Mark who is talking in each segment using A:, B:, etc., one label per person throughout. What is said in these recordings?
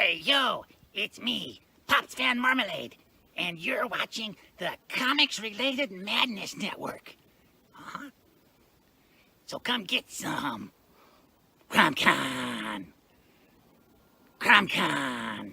A: Hey, yo, it's me, Pops Van Marmalade, and you're watching the Comics-Related Madness Network. Uh-huh. So come get some. CromCon. CromCon.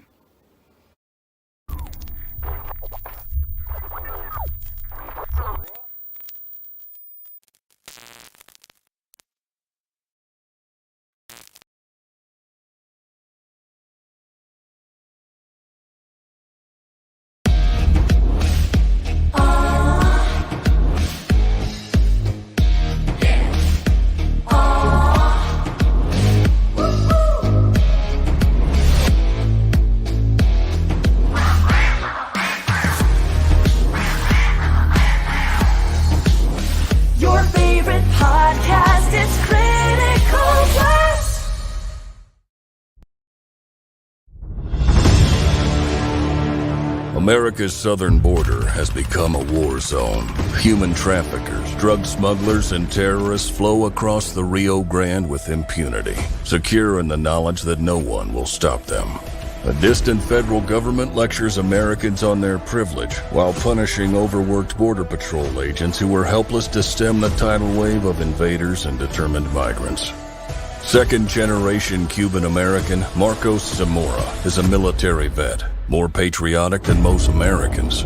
B: America's southern border has become a war zone. Human traffickers, drug smugglers, and terrorists flow across the Rio Grande with impunity, secure in the knowledge that no one will stop them. A distant federal government lectures Americans on their privilege while punishing overworked Border Patrol agents who were helpless to stem the tidal wave of invaders and determined migrants. Second-generation Cuban-American Marcos Zamora is a military vet, more patriotic than most Americans.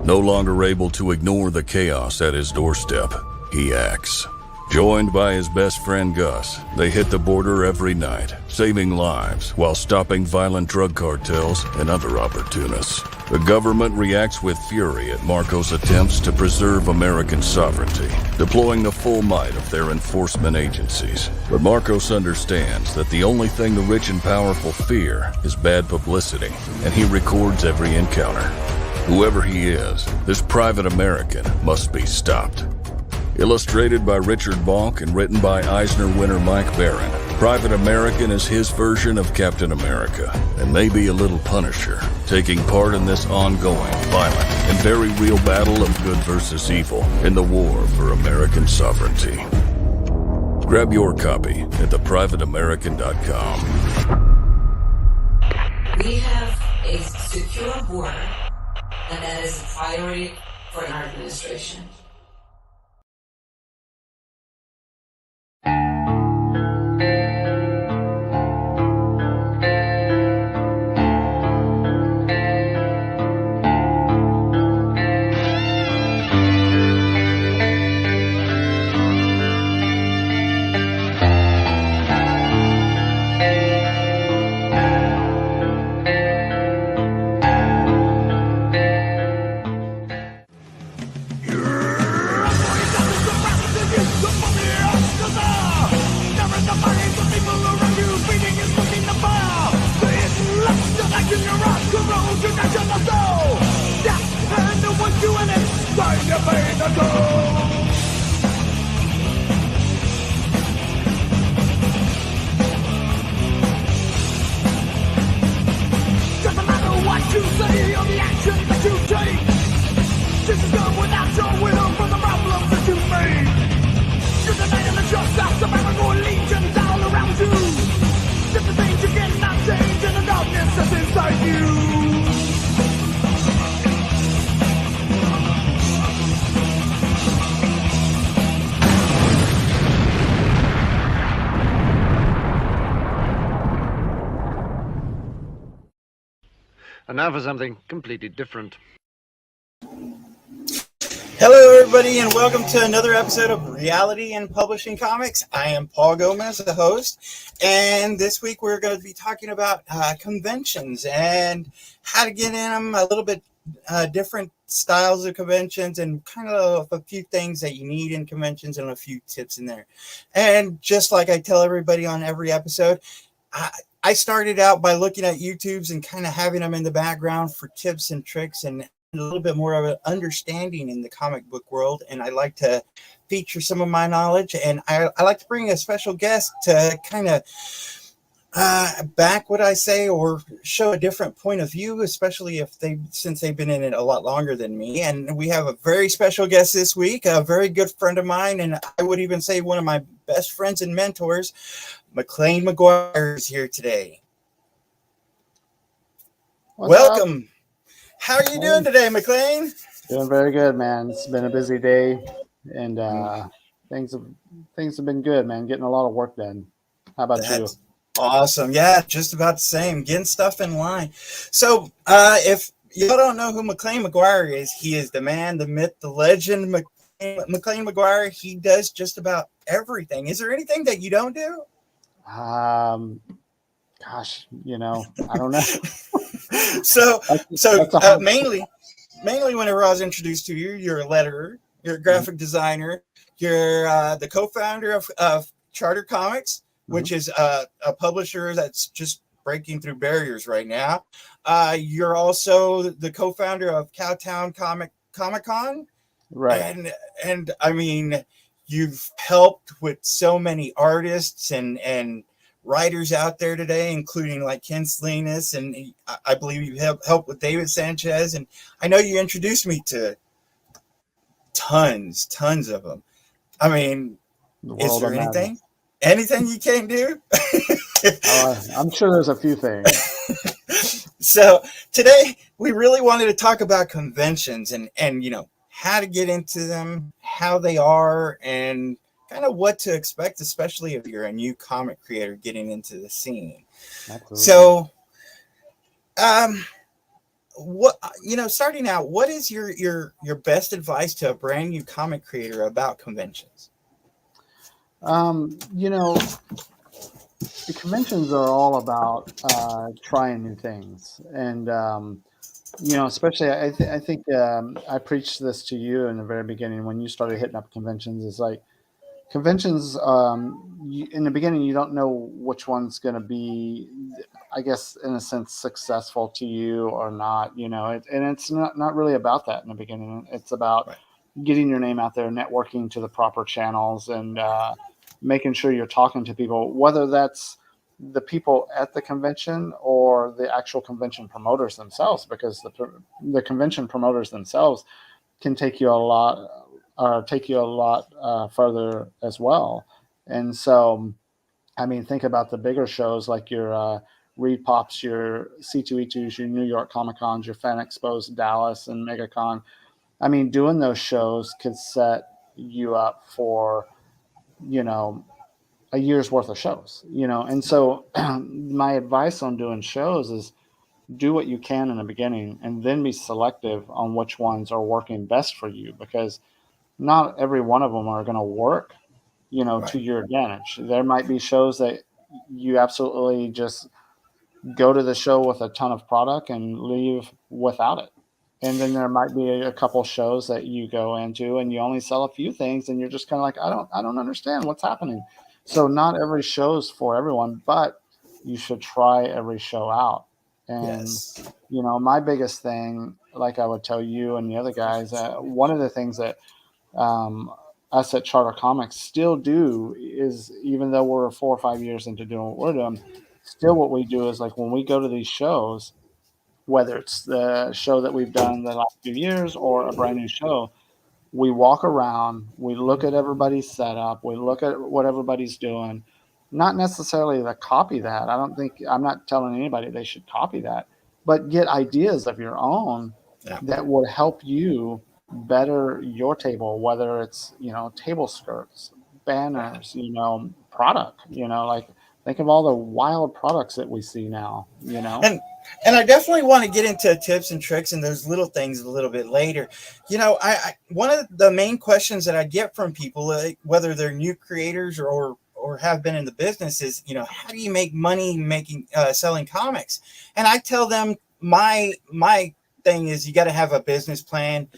B: No longer able to ignore the chaos at his doorstep, he acts. Joined by his best friend Gus, they hit the border every night, saving lives while stopping violent drug cartels and other opportunists. The government reacts with fury at Marcos' attempts to preserve American sovereignty, deploying the full might of their enforcement agencies. But Marcos understands that the only thing the rich and powerful fear is bad publicity, and he records every encounter. Whoever he is, this private American must be stopped. Illustrated by Richard Bonk and written by Eisner winner Mike Barron, Private American is his version of Captain America, and maybe a little Punisher, taking part in this ongoing, violent, and very real battle of good versus evil in the war for American sovereignty. Grab your copy at theprivateamerican.com.
C: We have a secure border, and that is a priority for our administration.
D: And now for something completely different.
E: Hello, everybody, and welcome to another episode of Reality and Publishing Comics. I am Paul Gomez, the host, and this week we're going to be talking about conventions and how to get in them, a little bit different styles of conventions, and kind of a few things that you need in conventions and a few tips in there. And just like I tell everybody on every episode, I started out by looking at YouTubes and kind of having them in the background for tips and tricks and a little bit more of an understanding in the comic book world. And I like to feature some of my knowledge, and I like to bring a special guest to kind of back what I say or show a different point of view, especially since they've been in it a lot longer than me. And we have a very special guest this week, a very good friend of mine, and I would even say one of my best friends and mentors. McLain McGuire is here today.
F: What's up?
E: Welcome. How are you doing today, McLain?
F: Doing very good, man. It's been a busy day, and things have things have been good, man. Getting a lot of work done. How about you?
E: That's awesome. Yeah, just about the same. Getting stuff in line. So, if y'all don't know who McLain McGuire is, he is the man, the myth, the legend. McLain McGuire. He does just about everything. Is there anything that you don't do?
F: Gosh, I don't know.
E: so,
F: That's a hard.
E: mainly whenever I was introduced to you, you're a letterer, you're a graphic designer, you're the co-founder of Charter Comics, which is a publisher that's just breaking through barriers right now. You're also the co-founder of Cowtown Comic-Con.
F: Right.
E: And I mean, you've helped with so many artists and writers out there today, including like Ken Salinas, and I believe you have helped with David Sanchez. And I know you introduced me to tons of them. I mean, is there anything you can't do?
F: I'm sure there's a few things.
E: So today we really wanted to talk about conventions and how to get into them, how they are, and kind of what to expect, especially if you're a new comic creator getting into the scene. Absolutely. So, starting out, what is your best advice to a brand new comic creator about conventions?
F: The conventions are all about trying new things, and especially I think I preached this to you in the very beginning when you started hitting up conventions. Is like conventions, in the beginning, you don't know which one's going to be, I guess, in a sense, successful to you or not, and it's not really about that in the beginning. It's about getting your name out there, networking to the proper channels, and making sure you're talking to people, whether that's the people at the convention or the actual convention promoters themselves, because the convention promoters themselves can take you a lot further as well. And so, I mean, think about the bigger shows like your Reed Pops, your C2E2s, your New York Comic Cons, your Fan Expos, Dallas, and MegaCon. I mean, doing those shows could set you up for, a year's worth of shows, And so my advice on doing shows is do what you can in the beginning and then be selective on which ones are working best for you, because not every one of them are going to work, to your advantage. There might be shows that you absolutely just go to the show with a ton of product and leave without it. And then there might be a couple shows that you go into and you only sell a few things and you're just kind of like, I don't understand what's happening. So not every show's for everyone, but you should try every show out. And, my biggest thing, like I would tell you and the other guys, one of the things that us at Charter Comics still do is, even though we're 4 or 5 years into doing what we're doing, still what we do is, like, when we go to these shows, whether it's the show that we've done the last few years or a brand new show, we walk around, we look at everybody's setup, we look at what everybody's doing, not necessarily to copy that. I'm not telling anybody they should copy that, but get ideas of your own that would help you better your table, whether it's, table skirts, banners, product, like think of all the wild products that we see now,
E: And I definitely want to get into tips and tricks and those little things a little bit later. I one of the main questions that I get from people, whether they're new creators or have been in the business, is, how do you make money selling comics? And I tell them my thing is you got to have a business plan.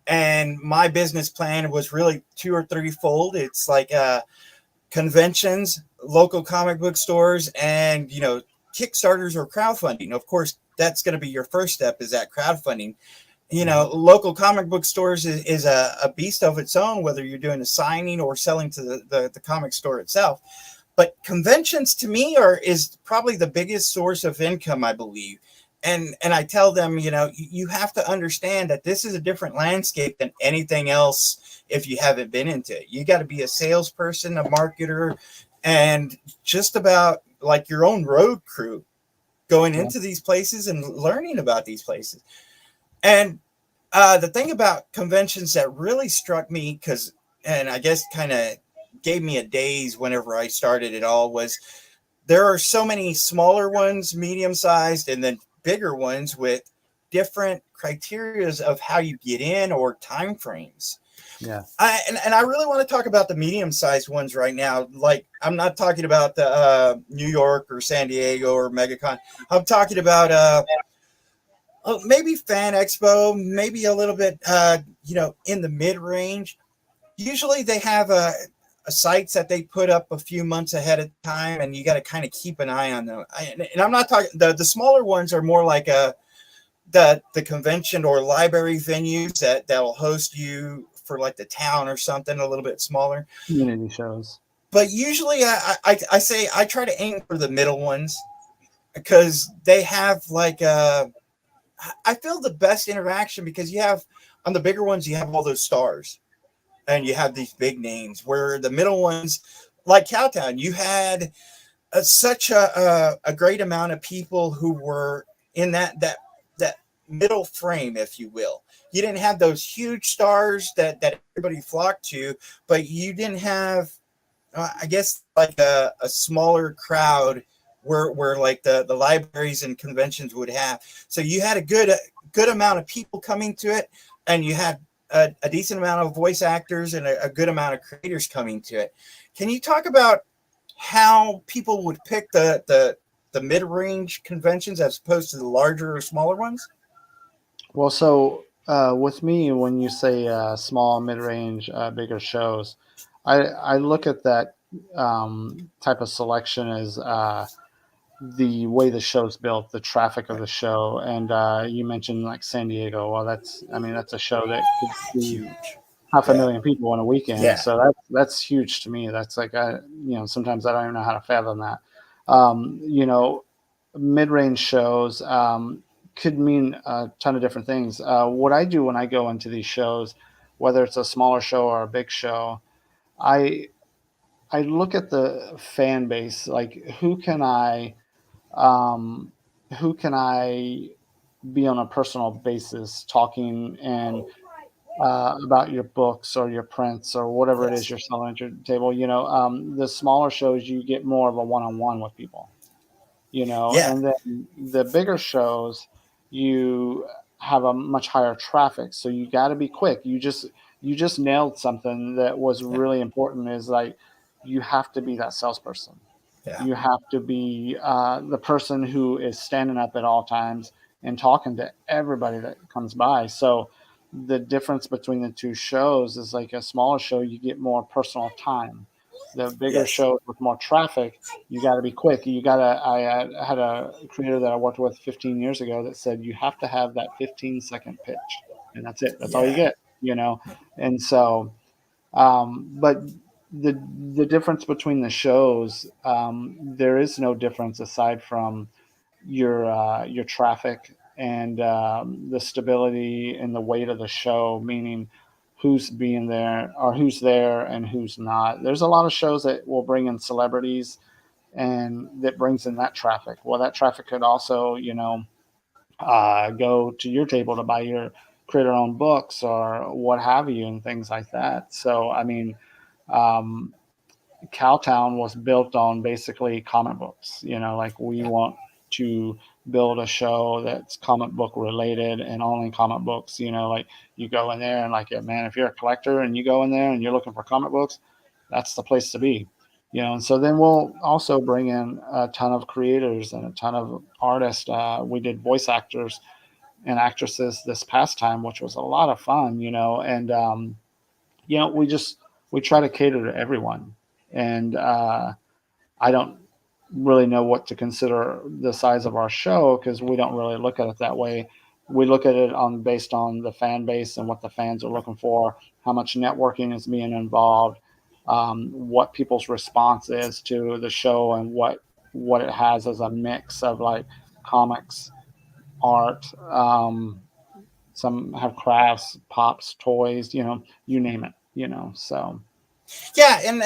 E: And my business plan was really 2 or 3 fold. It's like conventions, local comic book stores, and Kickstarters or crowdfunding. Of course, that's going to be your first step, is that crowdfunding. Local comic book stores is a beast of its own, whether you're doing a signing or selling to the comic store itself. But conventions, to me, is probably the biggest source of income, I believe. And I tell them, you have to understand that this is a different landscape than anything else if you haven't been into it. You got to be a salesperson, a marketer, and just about like your own road crew. going into these places and learning about these places. And the thing about conventions that really struck me, and I guess kind of gave me a daze whenever I started it all, was there are so many smaller ones, medium sized, and then bigger ones with different criterias of how you get in or time frames.
F: Yeah.
E: And I really want to talk about the medium sized ones right now. Like, I'm not talking about the New York or San Diego or MegaCon. I'm talking about maybe Fan Expo, maybe a little bit, in the mid range. Usually they have a sites that they put up a few months ahead of time, and you got to kind of keep an eye on them. And I'm not talking, the smaller ones are more like the convention or library venues that'll host you for like the town or something a little bit smaller.
F: Community shows.
E: But usually I say I try to aim for the middle ones, because they have like I feel the best interaction, because you have on the bigger ones, you have all those stars and you have these big names, where the middle ones, like Cowtown, you had such a great amount of people who were in that middle frame, if you will. You didn't have those huge stars that everybody flocked to, but you didn't have, I guess, like a smaller crowd where like the libraries and conventions would have. So you had a good amount of people coming to it, and you had a decent amount of voice actors and a good amount of creators coming to it. Can you talk about how people would pick the mid-range conventions as opposed to the larger or smaller ones?
F: Well, so with me, when you say small, mid-range, bigger shows, I look at that type of selection as the way the show's built, the traffic of the show. And you mentioned like San Diego. Well, that's a show that could see
E: Huge.
F: 500,000 people in a weekend.
E: Yeah.
F: So that's huge to me. That's like, sometimes I don't even know how to fathom that. Mid-range shows could mean a ton of different things. What I do when I go into these shows, whether it's a smaller show or a big show, I look at the fan base. Like, who can I be on a personal basis talking and about your books or your prints or whatever it is you're selling at your table. The smaller shows, you get more of a one-on-one with people, and then the bigger shows, you have a much higher traffic. So you got to be quick. You just nailed something that was really important, is like, you have to be that salesperson.
E: Yeah.
F: You have to be the person who is standing up at all times and talking to everybody that comes by. So the difference between the two shows is, like, a smaller show, you get more personal time. The bigger shows with more traffic, you got to be quick. I had a creator that I worked with 15 years ago that said you have to have that 15-second pitch, and that's it. That's all you get, And so, but the difference between the shows, there is no difference aside from your traffic and the stability and the weight of the show, meaning who's being there or who's there and who's not. There's a lot of shows that will bring in celebrities, and that brings in that traffic. Well, that traffic could also, go to your table to buy your creator-owned books or what have you, and things like that. So, I mean, Cowtown was built on basically comic books. Like, we want to build a show that's comic book related and only comic books. Like, you go in there and, like, man, if you're a collector and you go in there and you're looking for comic books, that's the place to be. And so then we'll also bring in a ton of creators and a ton of artists. We did voice actors and actresses this past time, which was a lot of fun, and we try to cater to everyone. And I don't really know what to consider the size of our show, because we don't really look at it that way. We look at it based on the fan base and what the fans are looking for, how much networking is being involved, what people's response is to the show, and what it has as a mix of, like, comics, art, some have crafts, pops, toys, you name it, so.
E: Yeah, and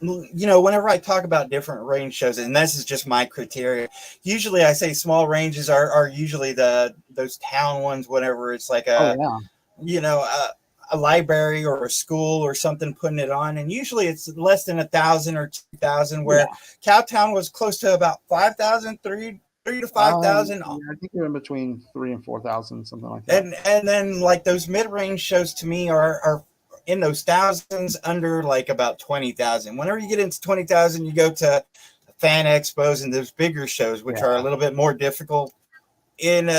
E: whenever I talk about different range shows, and this is just my criteria, usually I say small ranges are usually those town ones, whenever it's like
F: Oh yeah.
E: A library or a school or something putting it on, and usually it's less than 1,000 or 2,000. Where Cowtown was close to about 5,000, three to 5,000.
F: Yeah, I think you're in between 3,000 and 4,000, something like that.
E: And then like those mid-range shows to me are in those thousands, under like about 20,000. Whenever you get into 20,000, you go to fan expos and those bigger shows, which are a little bit more difficult in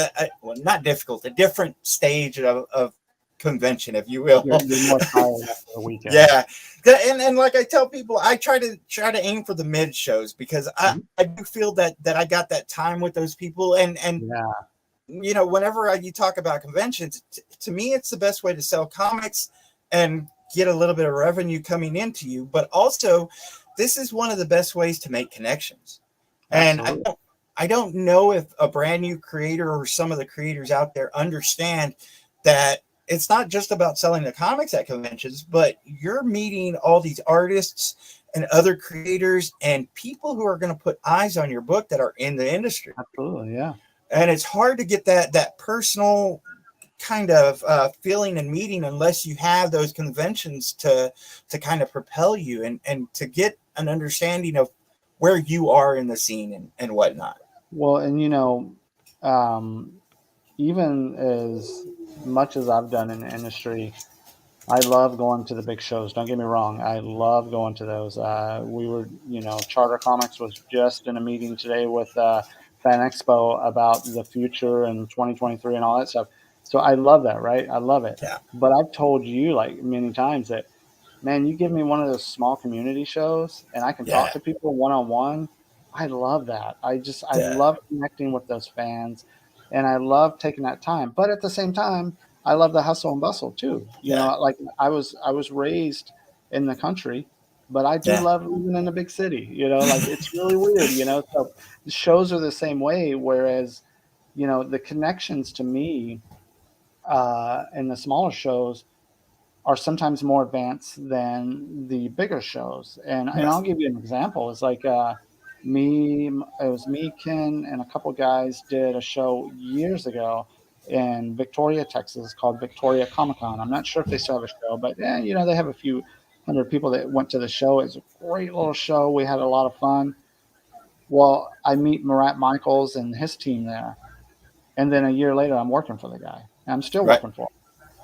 E: not difficult, a different stage of convention, if you will.
F: You're more tired after the weekend.
E: Yeah. And like I tell people, I try to aim for the mid shows, because I do feel that I got that time with those people. And whenever you talk about conventions, to me, it's the best way to sell comics and get a little bit of revenue coming into you. But also, this is one of the best ways to make connections. Absolutely. And I don't know if a brand new creator or some of the creators out there understand that it's not just about selling the comics at conventions, but you're meeting all these artists and other creators and people who are going to put eyes on your book that are in the industry.
F: Absolutely, yeah.
E: And it's hard to get that personal kind of feeling and meeting unless you have those conventions to kind of propel you and to get an understanding of where you are in the scene and whatnot.
F: Well, and even as much as I've done in the industry, I love going to the big shows. Don't get me wrong. I love going to those. We were, Charter Comics was just in a meeting today with Fan Expo about the future and 2023 and all that stuff. So I love that, right? I love it.
E: Yeah.
F: But I've told you like many times that, man, you give me one of those small community shows and I can talk to people one-on-one. I love that. I love connecting with those fans. And I love taking that time, but at the same time, I love the hustle and bustle too. Like I was raised in the country, but I do love living in a big city. Like it's really weird. So the shows are the same way. Whereas, the connections to me in the smaller shows are sometimes more advanced than the bigger shows. And I'll give you an example. It's like Ken, and a couple guys did a show years ago in Victoria, Texas, called Victoria Comic Con. I'm not sure if they still have a show, but they have a few hundred people that went to the show. It's a great little show. We had a lot of fun. Well, I meet Marat Michaels and his team there, and then a year later, I'm working for the guy. And I'm still working for him.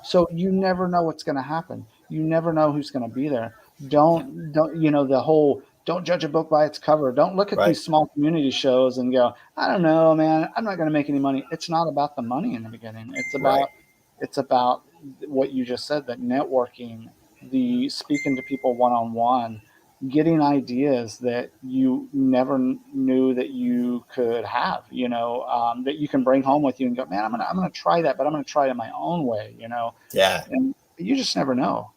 F: So you never know what's going to happen. You never know who's going to be there. Don't judge a book by its cover. Don't look at these small community shows and go, I don't know, man, I'm not going to make any money. It's not about the money in the beginning. It's about what you just said, that networking, the speaking to people one-on-one, getting ideas that you never knew that you could have, that you can bring home with you and go, man, I'm going to try that, but I'm going to try it in my own way,
E: Yeah.
F: And you just never know.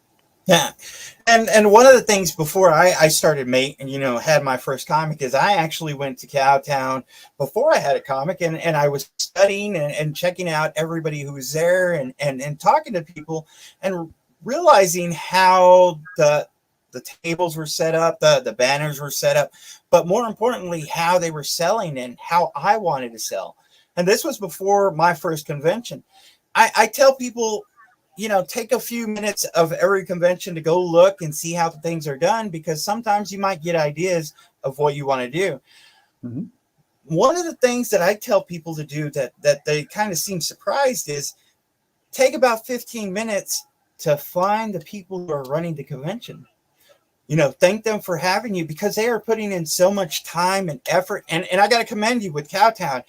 E: Yeah. And one of the things before I started had my first comic is I actually went to Cowtown before I had a comic, and I was studying and checking out everybody who was there and talking to people and realizing how the tables were set up, the banners were set up, but more importantly, how they were selling and how I wanted to sell. And this was before my first convention. I tell people, take a few minutes of every convention to go look and see how things are done, because sometimes you might get ideas of what you want to do. Mm-hmm. One of the things that I tell people to do that they kind of seem surprised is take about 15 minutes to find the people who are running the convention. Thank them for having you, because they are putting in so much time and effort. And I got to commend you with Cowtown.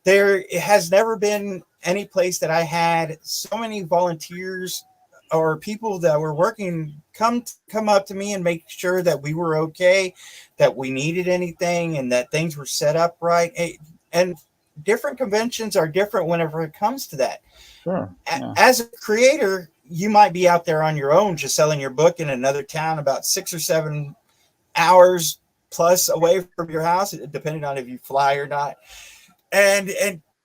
E: It has never been any place that I had so many volunteers or people that were working come up to me and make sure that we were okay, that we needed anything, and that things were set up right. And different conventions are different whenever it comes to that.
F: Sure. Yeah.
E: As a creator, you might be out there on your own, just selling your book in another town about 6 or 7 hours plus away from your house, depending on if you fly or not. And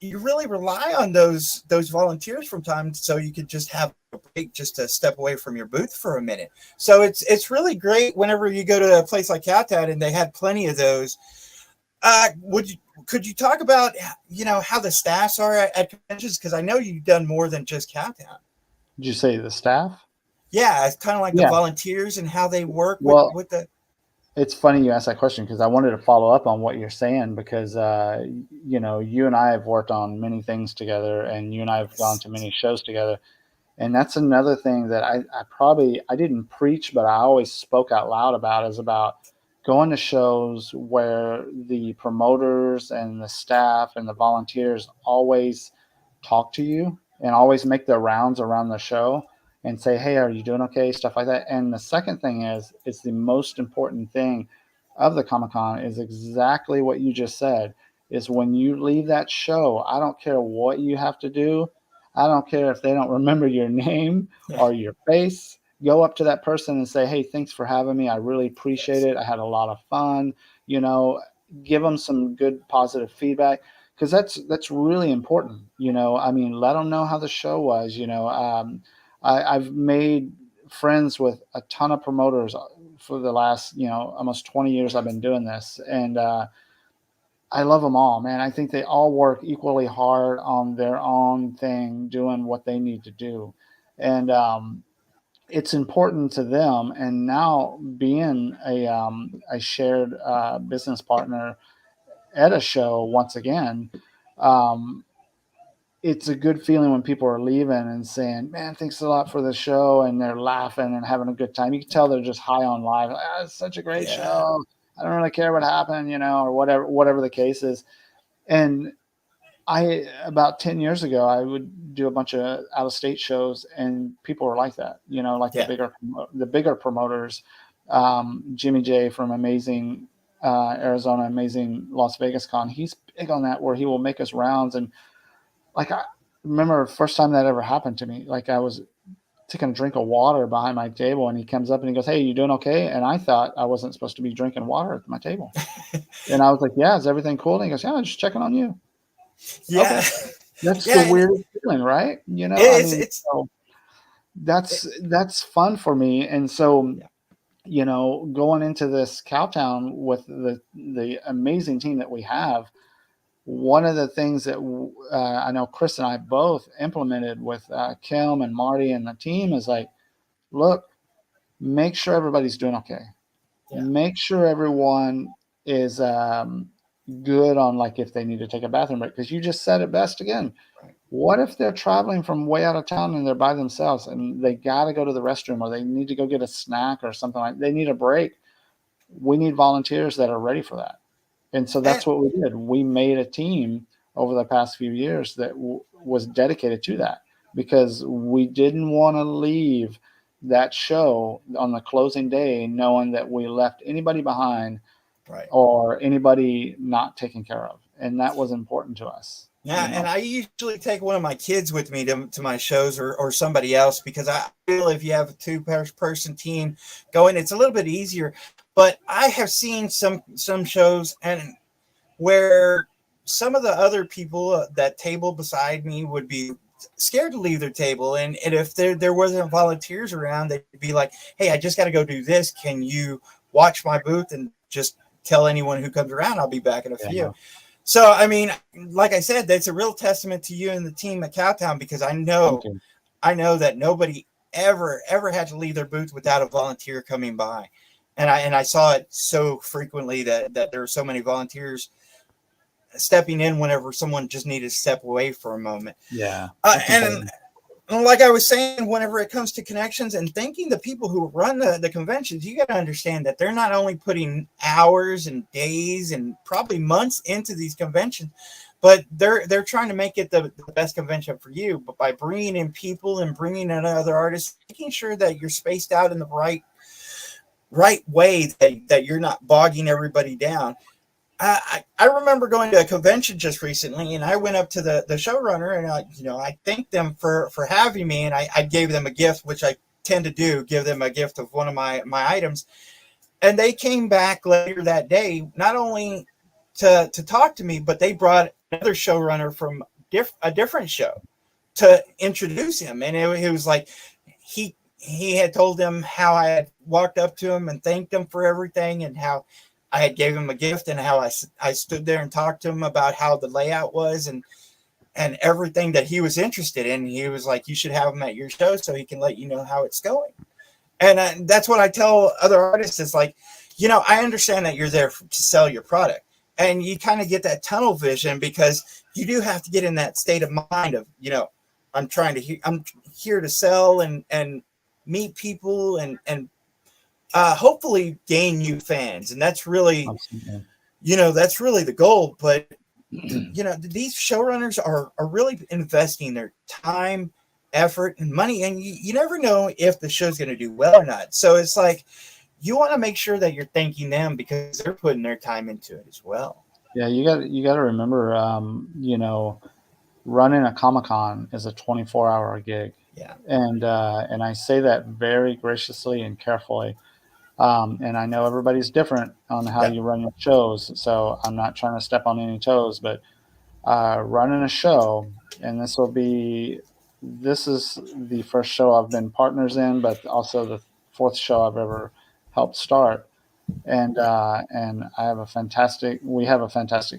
E: you really rely on those volunteers from time, so you could just have a break, just to step away from your booth for a minute. So it's really great whenever you go to a place like Cowtown, and they had plenty of those. Could you talk about, how the staffs are at conventions? Because I know you've done more than just Cowtown.
F: Did you say the staff?
E: Yeah, it's kind of like the
F: Yeah.
E: volunteers and how they work
F: Well,
E: with the.
F: it's funny you asked that question, because I wanted to follow up on what you're saying, because you and I have worked on many things together, and you and I have gone to many shows together. And that's another thing that I didn't preach, but I always spoke out loud about, is about going to shows where the promoters and the staff and the volunteers always talk to you and always make their rounds around the show and say, hey, are you doing okay? Stuff like that. And the second thing is, it's the most important thing of the Comic-Con, is exactly what you just said, is when you leave that show, I don't care what you have to do. I don't care if they don't remember your name or your face. Go up to that person and say, hey, thanks for having me. I really appreciate it. I had a lot of fun. Give them some good positive feedback, because that's really important. Let them know how the show was. I've made friends with a ton of promoters for the last, almost 20 years I've been doing this. And I love them all, man. I think they all work equally hard on their own thing, doing what they need to do. And it's important to them. And now, being a shared business partner at a show once again, it's a good feeling when people are leaving and saying, man, thanks a lot for the show. And they're laughing and having a good time. You can tell they're just high on life. It's such a great show. I don't really care what happened, or whatever the case is. And about 10 years ago, I would do a bunch of out of state shows, and people were like that, the bigger promoters, Jimmy J from Amazing Arizona, Amazing Las Vegas Con. He's big on that, where he will make us rounds. And I remember the first time that ever happened to me, I was taking a drink of water behind my table, and he comes up and he goes, hey, you doing okay? And I thought I wasn't supposed to be drinking water at my table. And I was like, yeah, is everything cool? And he goes, yeah, I'm just checking on you.
E: Yeah.
F: Okay. That's the weirdest feeling, right? So that's fun for me. And so, going into this Cowtown with the amazing team that we have, one of the things that I know Chris and I both implemented with Kim and Marty and the team is look, make sure everybody's doing okay. Yeah. Make sure everyone is good on if they need to take a bathroom break, because you just said it best again. Right. What if they're traveling from way out of town and they're by themselves and they got to go to the restroom, or they need to go get a snack or something they need a break? We need volunteers that are ready for that. And so that's what we did. We made a team over the past few years that was dedicated to that, because we didn't want to leave that show on the closing day knowing that we left anybody behind, right, or anybody not taken care of. And that was important to us.
E: Yeah, and I usually take one of my kids with me to my shows, or somebody else, because I feel if you have a two-person team going, it's a little bit easier. But I have seen some shows and where some of the other people, that table beside me, would be scared to leave their table. And if there wasn't volunteers around, they'd be like, hey, I just got to go do this. Can you watch my booth and just tell anyone who comes around I'll be back in a few? So, like I said, that's a real testament to you and the team at Cowtown, because I know that nobody ever had to leave their booth without a volunteer coming by. And I saw it so frequently that there were so many volunteers stepping in whenever someone just needed to step away for a moment.
F: Yeah.
E: And like I was saying, whenever it comes to connections and thanking the people who run the conventions, you got to understand that they're not only putting hours and days and probably months into these conventions, but they're trying to make it the best convention for you. But by bringing in people and bringing in other artists, making sure that you're spaced out in the right way, that you're not bogging everybody down. I remember going to a convention just recently, and I went up to the showrunner, and I thanked them for having me, and I gave them a gift, which I tend to do, give them a gift of one of my items. And they came back later that day, not only to talk to me, but they brought another showrunner from a different show to introduce him. And it was like he had told them how I had walked up to him and thanked him for everything, and how I had gave him a gift, and how I stood there and talked to him about how the layout was and everything that he was interested in. He was like, you should have him at your show so he can let you know how it's going. And that's what I tell other artists is like, I understand that you're there to sell your product, and you kind of get that tunnel vision because you do have to get in that state of mind of, I'm here to sell and meet people and hopefully gain new fans. And that's really, that's really the goal. But, these showrunners are really investing their time, effort, and money. And you never know if the show's going to do well or not. So it's like, you want to make sure that you're thanking them because they're putting their time into it as well.
F: Yeah, you got to remember, running a Comic-Con is a 24-hour gig.
E: Yeah.
F: And I say that very graciously and carefully. And I know everybody's different on how you run your shows, so I'm not trying to step on any toes, but running a show, and this is the first show I've been partners in, but also the fourth show I've ever helped start. And we have a fantastic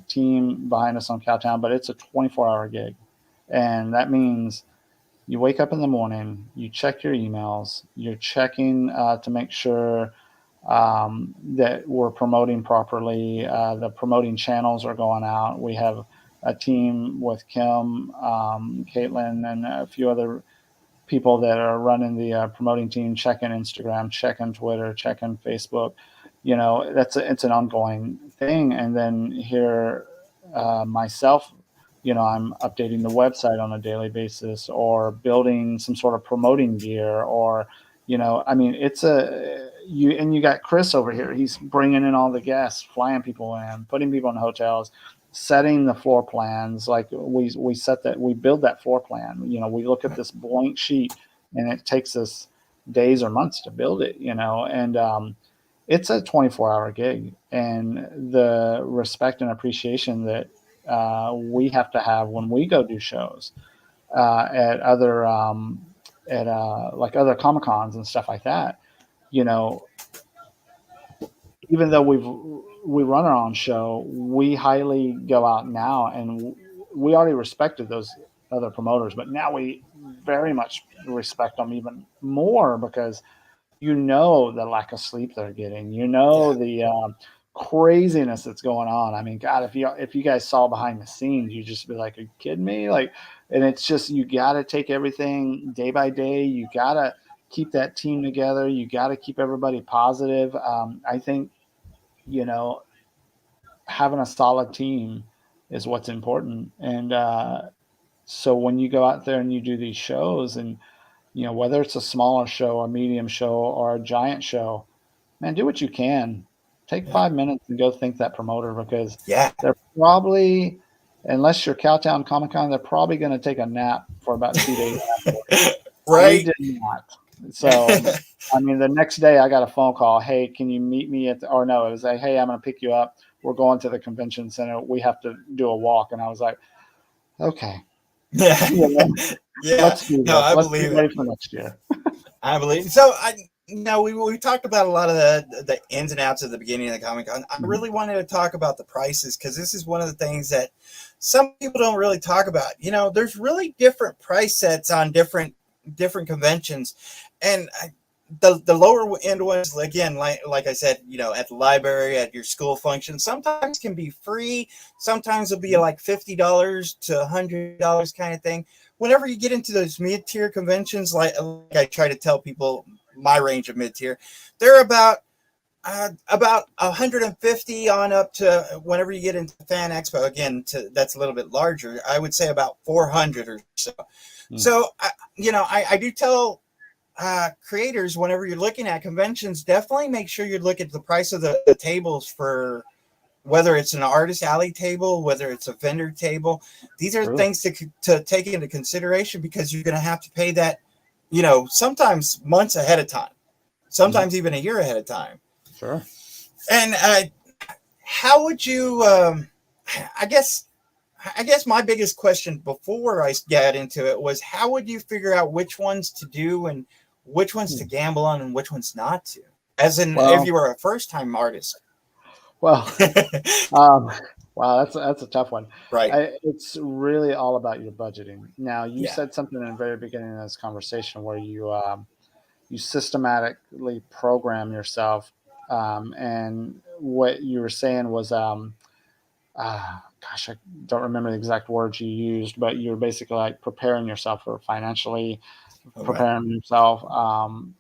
F: team behind us on Cowtown, but it's a 24-hour gig. And that means you wake up in the morning, you check your emails, you're checking to make sure that we're promoting properly. The promoting channels are going out. We have a team with Kim, Caitlin, and a few other people that are running the promoting team, checking Instagram, checking Twitter, checking Facebook. It's an ongoing thing. And then here, myself, I'm updating the website on a daily basis, or building some sort of promoting gear, or, you got Chris over here. He's bringing in all the guests, flying people in, putting people in hotels, setting the floor plans. Like we build that floor plan. We look at this blank sheet, and it takes us days or months to build it, and, it's a 24-hour gig, and the respect and appreciation that we have to have when we go do shows at other like other Comic-Cons and stuff like that. Even though we run our own show, we highly go out now, and we already respected those other promoters, but now we very much respect them even more because the lack of sleep they're getting, the craziness that's going on. I mean, God, if you guys saw behind the scenes, you'd just be like, are you kidding me? And it's just, you got to take everything day by day. You got to keep that team together. You got to keep everybody positive. I think, having a solid team is what's important. And so when you go out there and you do these shows, and whether it's a smaller show, a medium show, or a giant show, man, do what you can. Take 5 minutes and go thank that promoter, because they're probably, unless you're Cowtown Comic-Con, they're probably going to take a nap for about 2 days afterwards.
E: Right.
F: We did not. So, I mean, the next day I got a phone call. Hey, can you meet me it was like, hey, I'm going to pick you up. We're going to the convention center. We have to do a walk. And I was like, okay.
E: Yeah.
F: Let's do that.
E: Let's be ready
F: for next year.
E: I believe so. We talked about a lot of the ins and outs at the beginning of the Comic-Con. I really wanted to talk about the prices, because this is one of the things that some people don't really talk about. There's really different price sets on different conventions, and the lower end ones, again, like I said, at the library, at your school function, sometimes can be free. Sometimes it'll be like $50 to $100 kind of thing. Whenever you get into those mid-tier conventions, like I try to tell people, my range of mid-tier, they're about 150 on up to, whenever you get into Fan Expo, again, that's a little bit larger, I would say about 400 or so. So, I do tell creators, whenever you're looking at conventions, definitely make sure you look at the price of the tables, for whether it's an artist alley table, whether it's a vendor table. These are things to take into consideration, because you're going to have to pay that, sometimes months ahead of time, sometimes even a year ahead of time.
F: Sure.
E: And how would you, I guess, I guess my biggest question before I got into it was, how would you figure out which ones to do and which ones to gamble on and which ones not to? As in, if you were a first-time artist.
F: Well, wow, that's a tough one.
E: Right.
F: It's really all about your budgeting. Now, you
E: Yeah.
F: said something in the very beginning of this conversation where you systematically program yourself, and what you were saying was, gosh, I don't remember the exact words you used, but you're basically like preparing yourself for financially, preparing yourself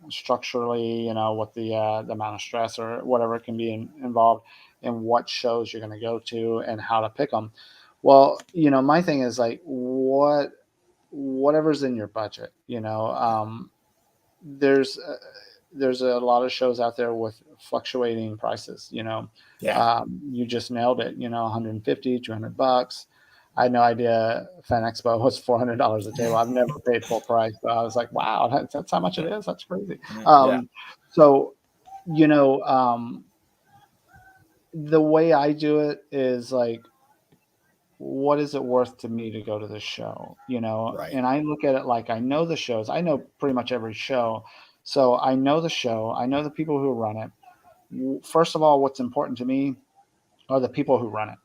F: structurally, with the amount of stress or whatever can be involved in what shows you're going to go to and how to pick them. Well, my thing is like whatever's in your budget. There's a lot of shows out there with fluctuating prices. You just nailed it. 150, $200. I had no idea Fan Expo was $400 a table. I've never paid full price, but I was like, wow, that's how much it is. That's crazy. So, the way I do it is like, what is it worth to me to go to the show? And I look at it like, I know the shows. I know pretty much every show. So I know the show. I know the people who run it. First of all, what's important to me are the people who run it.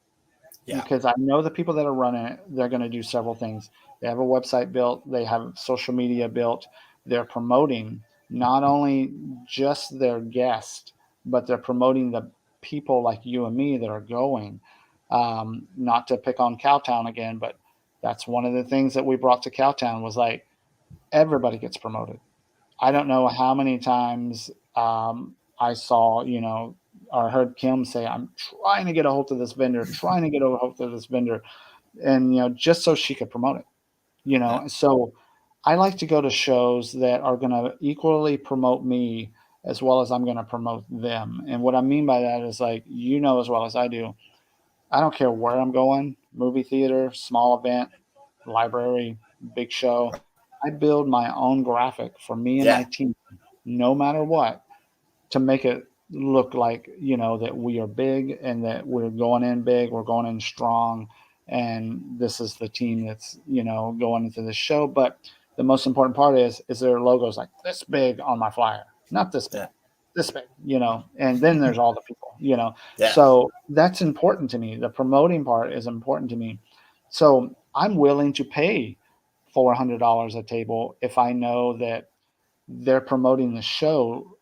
F: Yeah. Because I know the people that are running it, they're going to do several things. They have a website built. They have social media built. They're promoting not only just their guest, but they're promoting the people like you and me that are going. Not to pick on Cowtown again, but that's one of the things that we brought to Cowtown was like, everybody gets promoted. I don't know how many times I saw, or heard Kim say, I'm trying to get a hold of this vendor, and, just so she could promote it, So I like to go to shows that are going to equally promote me as well as I'm going to promote them. And what I mean by that is like, as well as I do, I don't care where I'm going, movie theater, small event, library, big show. I build my own graphic for me and my team, no matter what, to make it look like, that we are big and that we're going in big, we're going in strong. And this is the team that's, going into the show. But the most important part is their logos like this big on my flyer, not this big. This big, and then there's all the people, So that's important to me. The promoting part is important to me. So I'm willing to pay $400 a table if I know that they're promoting the show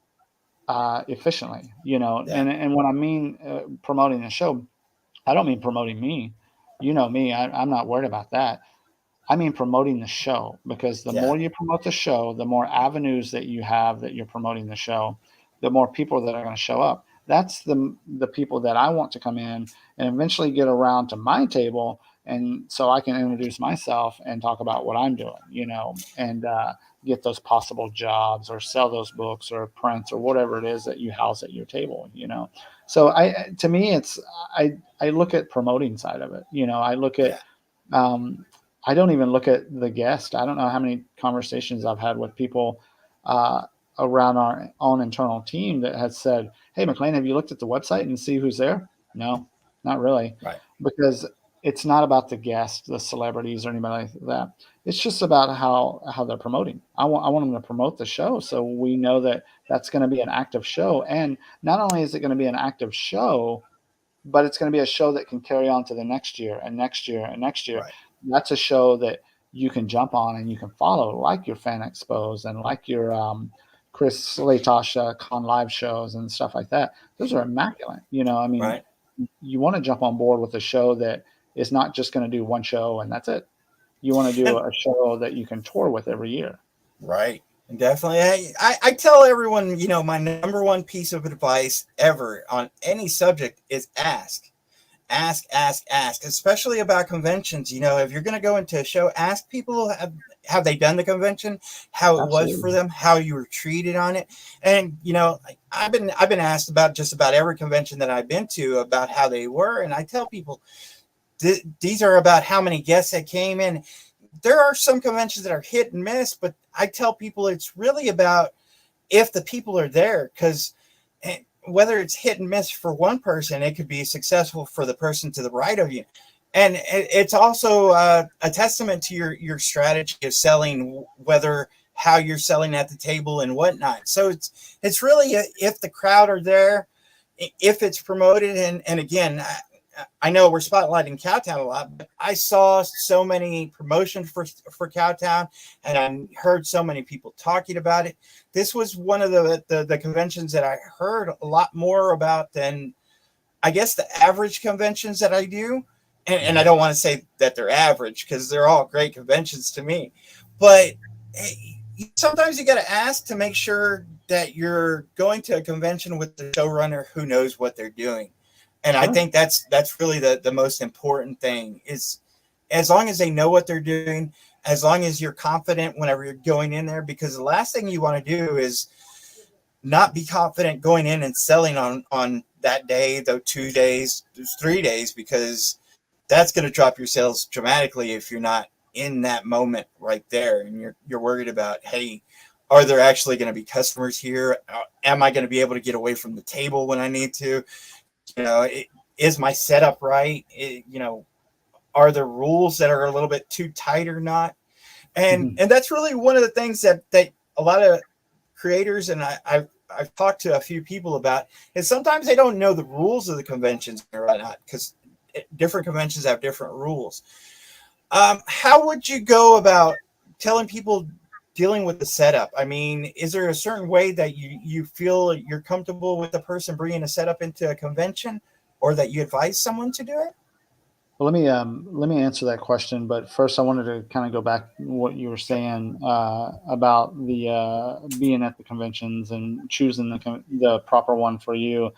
F: efficiently, and when I mean promoting the show, I don't mean promoting me. Me, I'm not worried about that. I mean promoting the show, because the more you promote the show, the more avenues that you have that you're promoting the show, the more people that are going to show up. That's the people that I want to come in and eventually get around to my table, and so I can introduce myself and talk about what I'm doing, and get those possible jobs or sell those books or prints or whatever it is that you house at your table, So to me, I look at promoting side of it. I look at, I don't even look at the guest. I don't know how many conversations I've had with people around our own internal team that has said, hey, McLain, have you looked at the website and see who's there? No, not really. Right. Because it's not about the guests, the celebrities, or anybody like that. It's just about how they're promoting. I want them to promote the show, so we know that that's going to be an active show. And not only is it going to be an active show, but it's going to be a show that can carry on to the next year and next year and next year. Right. That's a show that you can jump on and you can follow, like your Fan Expos and like your Chris Latasha Con Live shows and stuff like that. Those are immaculate. Right. You want to jump on board with a show that is not just going to do one show and that's it. You want to do a show that you can tour with every year. Right.
E: Definitely. I tell everyone, my number one piece of advice ever on any subject is ask, especially about conventions. If you're going to go into a show, ask people, have they done the convention, how it was for them, how you were treated on it. And, I've been asked about just about every convention that I've been to about how they were. And I tell people, these are about how many guests that came in. There are some conventions that are hit and miss, but I tell people it's really about if the people are there, because whether it's hit and miss for one person, it could be successful for the person to the right of you. And it's also a testament to your strategy of selling, whether how you're selling at the table and whatnot. So it's really if the crowd are there, if it's promoted, and again, I know we're spotlighting Cowtown a lot, but I saw so many promotions for Cowtown, and I heard so many people talking about it. This was one of the conventions that I heard a lot more about than, I guess, the average conventions that I do. And I don't want to say that they're average, because they're all great conventions to me. But sometimes you got to ask to make sure that you're going to a convention with the showrunner who knows what they're doing. And I think that's really the most important thing, is as long as they know what they're doing, as long as you're confident whenever you're going in there, because the last thing you want to do is not be confident going in and selling on that day, though 2 days, 3 days, because that's going to drop your sales dramatically if you're not in that moment right there. And you're worried about, hey, are there actually going to be customers here? Am I going to be able to get away from the table when I need to? Is my setup right? Are there rules that are a little bit too tight or not? And that's really one of the things that a lot of creators, and I've talked to a few people about, is sometimes they don't know the rules of the conventions or whatnot, because different conventions have different rules. How would you go about telling people dealing with the setup? I mean, is there a certain way that you feel you're comfortable with the person bringing a setup into a convention, or that you advise someone to do it?
F: Well, let me answer that question. But first, I wanted to kind of go back to what you were saying about the being at the conventions and choosing the proper one for you.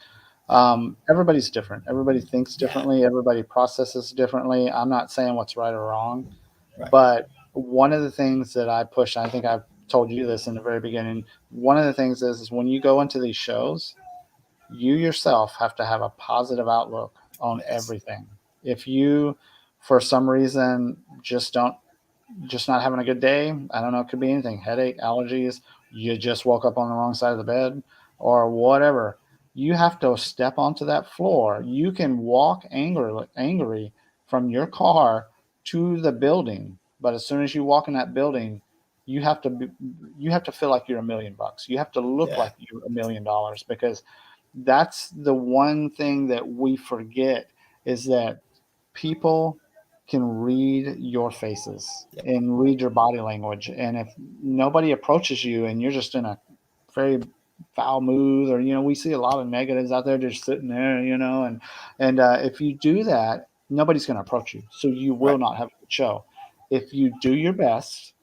F: Everybody's different. Everybody thinks differently. Everybody processes differently. I'm not saying what's right or wrong, but one of the things that I push, and I think I've told you this in the very beginning, one of the things is when you go into these shows, you yourself have to have a positive outlook on everything. If you, for some reason, just not having a good day, I don't know, it could be anything, headache, allergies, you just woke up on the wrong side of the bed or whatever, you have to step onto that floor. You can walk angry from your car to the building, but as soon as you walk in that building, you have to feel like you're $1 million. You have to look like you're $1 million, because that's the one thing that we forget, is that people can read your faces and read your body language. And if nobody approaches you and you're just in a very foul mood, or, we see a lot of negatives out there just sitting there, and if you do that, nobody's going to approach you. So you will not have a good show. If you do your best,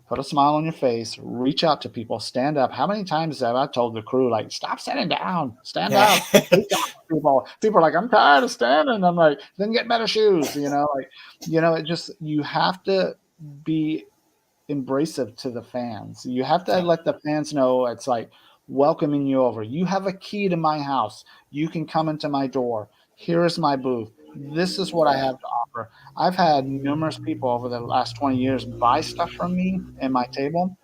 F: put a smile on your face, reach out to people, stand up. How many times have I told the crew, like, stop sitting down, stand up. People are like, I'm tired of standing. I'm like, then get better shoes, it just, you have to be embracive to the fans. You have to let the fans know it's like welcoming you over. You have a key to my house. You can come into my door. Here is my booth. This is what I have to offer. I've had numerous people over the last 20 years buy stuff from me and my table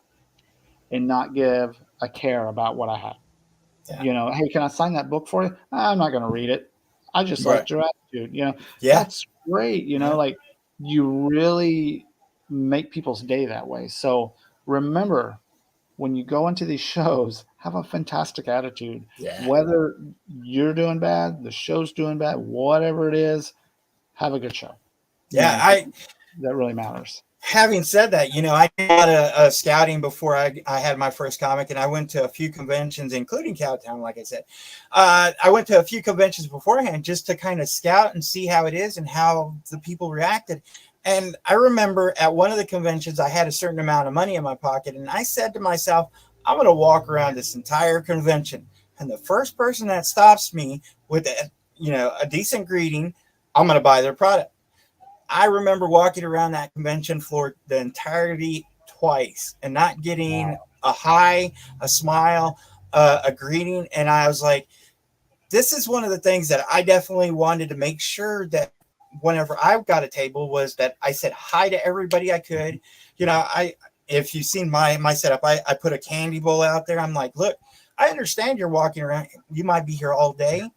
F: and not give a care about what I have. Hey, can I sign that book for you? I'm not going to read it. I just liked your attitude. That's great. Like, you really make people's day that way. So remember, when you go into these shows, have a fantastic attitude. Whether you're doing bad, the show's doing bad, whatever it is, have a good show. That really matters.
E: Having said that, I did a lot of scouting before I had my first comic, and I went to a few conventions, including Cowtown, like I said. I went to a few conventions beforehand just to kind of scout and see how it is and how the people reacted. And I remember at one of the conventions, I had a certain amount of money in my pocket, and I said to myself, I'm going to walk around this entire convention, and the first person that stops me with a decent greeting, I'm going to buy their product. I remember walking around that convention floor the entirety twice and not getting a hi, a smile, a greeting. And I was like, this is one of the things that I definitely wanted to make sure that whenever I got a table was that I said hi to everybody I could. If you've seen my setup, I put a candy bowl out there. I'm like, look, I understand you're walking around. You might be here all day.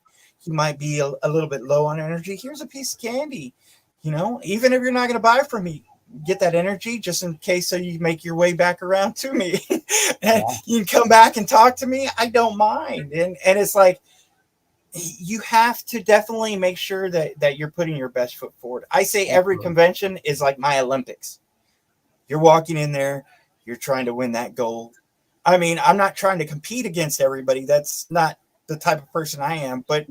E: You might be a little bit low on energy. Here's a piece of candy. even if you're not going to buy from me, get that energy just in case, so you make your way back around to me and you can come back and talk to me. I don't mind. And it's like, you have to definitely make sure that you're putting your best foot forward. I say every convention is like my Olympics. You're walking in there, you're trying to win that gold. I mean, I'm not trying to compete against everybody. That's not the type of person I am, but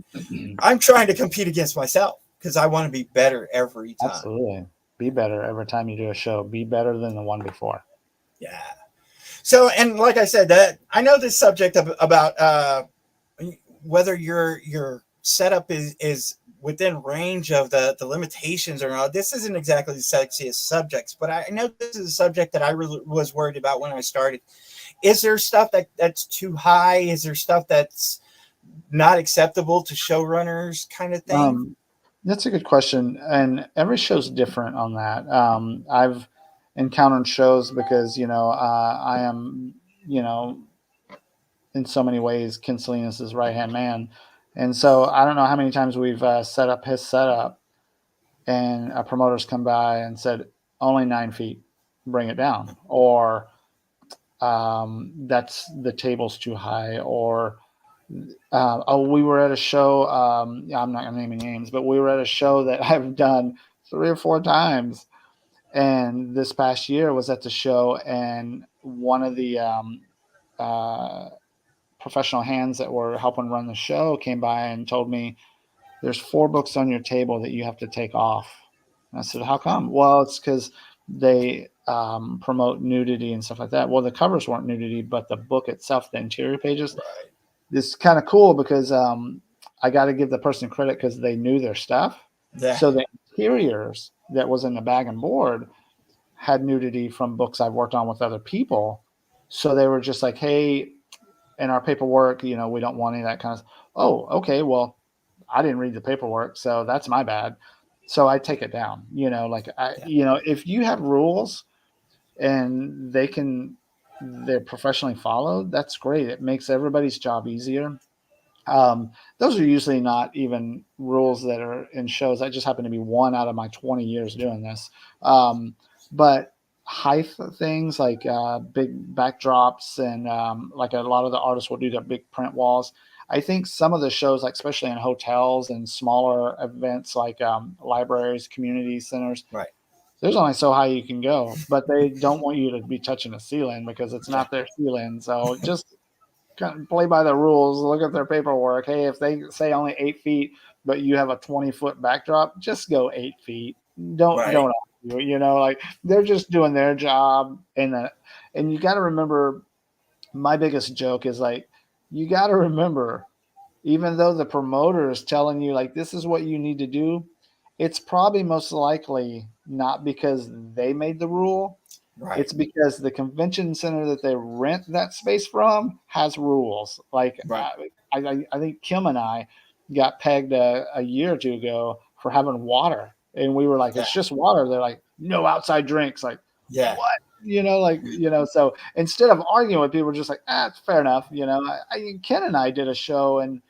E: I'm trying to compete against myself because I want to be better every time.
F: Absolutely. Be better every time you do a show. Be better than the one before.
E: Yeah. So, and like I said, that I know this subject about whether your setup is within range of the limitations or not. This isn't exactly the sexiest subjects, but I know this is a subject that I really was worried about when I started. Is there stuff that's too high? Is there stuff that's not acceptable to showrunners, kind of thing?
F: That's a good question, and every show's different on that. I've encountered shows because I am in so many ways Ken Salinas' right hand man, and so I don't know how many times we've set up his setup, and promoters come by and said only 9 feet, bring it down, or that's the table's too high, or we were at a show. I'm not going to name any names, but we were at a show that I've done 3 or 4 times. And this past year was at the show, and one of the professional hands that were helping run the show came by and told me, there's 4 books on your table that you have to take off. And I said, how come? Well, it's because they promote nudity and stuff like that. Well, the covers weren't nudity, but the book itself, the interior pages. Right. It's kind of cool because I got to give the person credit because they knew their stuff. Yeah. So the interiors that was in the bag and board had nudity from books I've worked on with other people. So they were just like, hey, in our paperwork, we don't want any of that kind of. Oh, okay. Well, I didn't read the paperwork, so that's my bad. So I take it down. If you have rules and they're professionally followed, that's great. It makes everybody's job easier. Those are usually not even rules that are in shows. That just happened to be one out of my 20 years doing this. But height things like big backdrops and like a lot of the artists will do their big print walls. I think some of the shows, like especially in hotels and smaller events like libraries, community centers, right? There's only so high you can go, but they don't want you to be touching the ceiling because it's not their ceiling. So just kind of play by the rules, look at their paperwork. Hey, if they say only 8 feet, but you have a 20-foot backdrop, just go 8 feet. Don't like they're just doing their job. And you got to remember, my biggest joke is like, you got to remember, even though the promoter is telling you like, this is what you need to do, it's probably most likely not because they made the rule. Right. It's because the convention center that they rent that space from has rules. Like, right. I think Kim and I got pegged a year or 2 ago for having water. And we were like, it's just water. They're like, no outside drinks. Like, what? So instead of arguing with people, we're just like, it's fair enough. Ken and I did a show and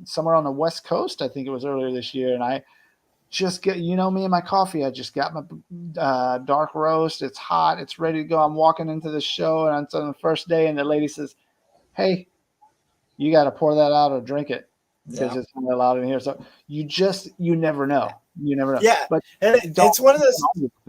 F: somewhere on the West Coast, I think it was earlier this year. And I just get, me and my coffee. I just got my dark roast. It's hot. It's ready to go. I'm walking into the show and it's on the first day. And the lady says, hey, you got to pour that out or drink it because it's not allowed in here. So you never know. You never know.
E: Yeah.
F: But
E: it's one of those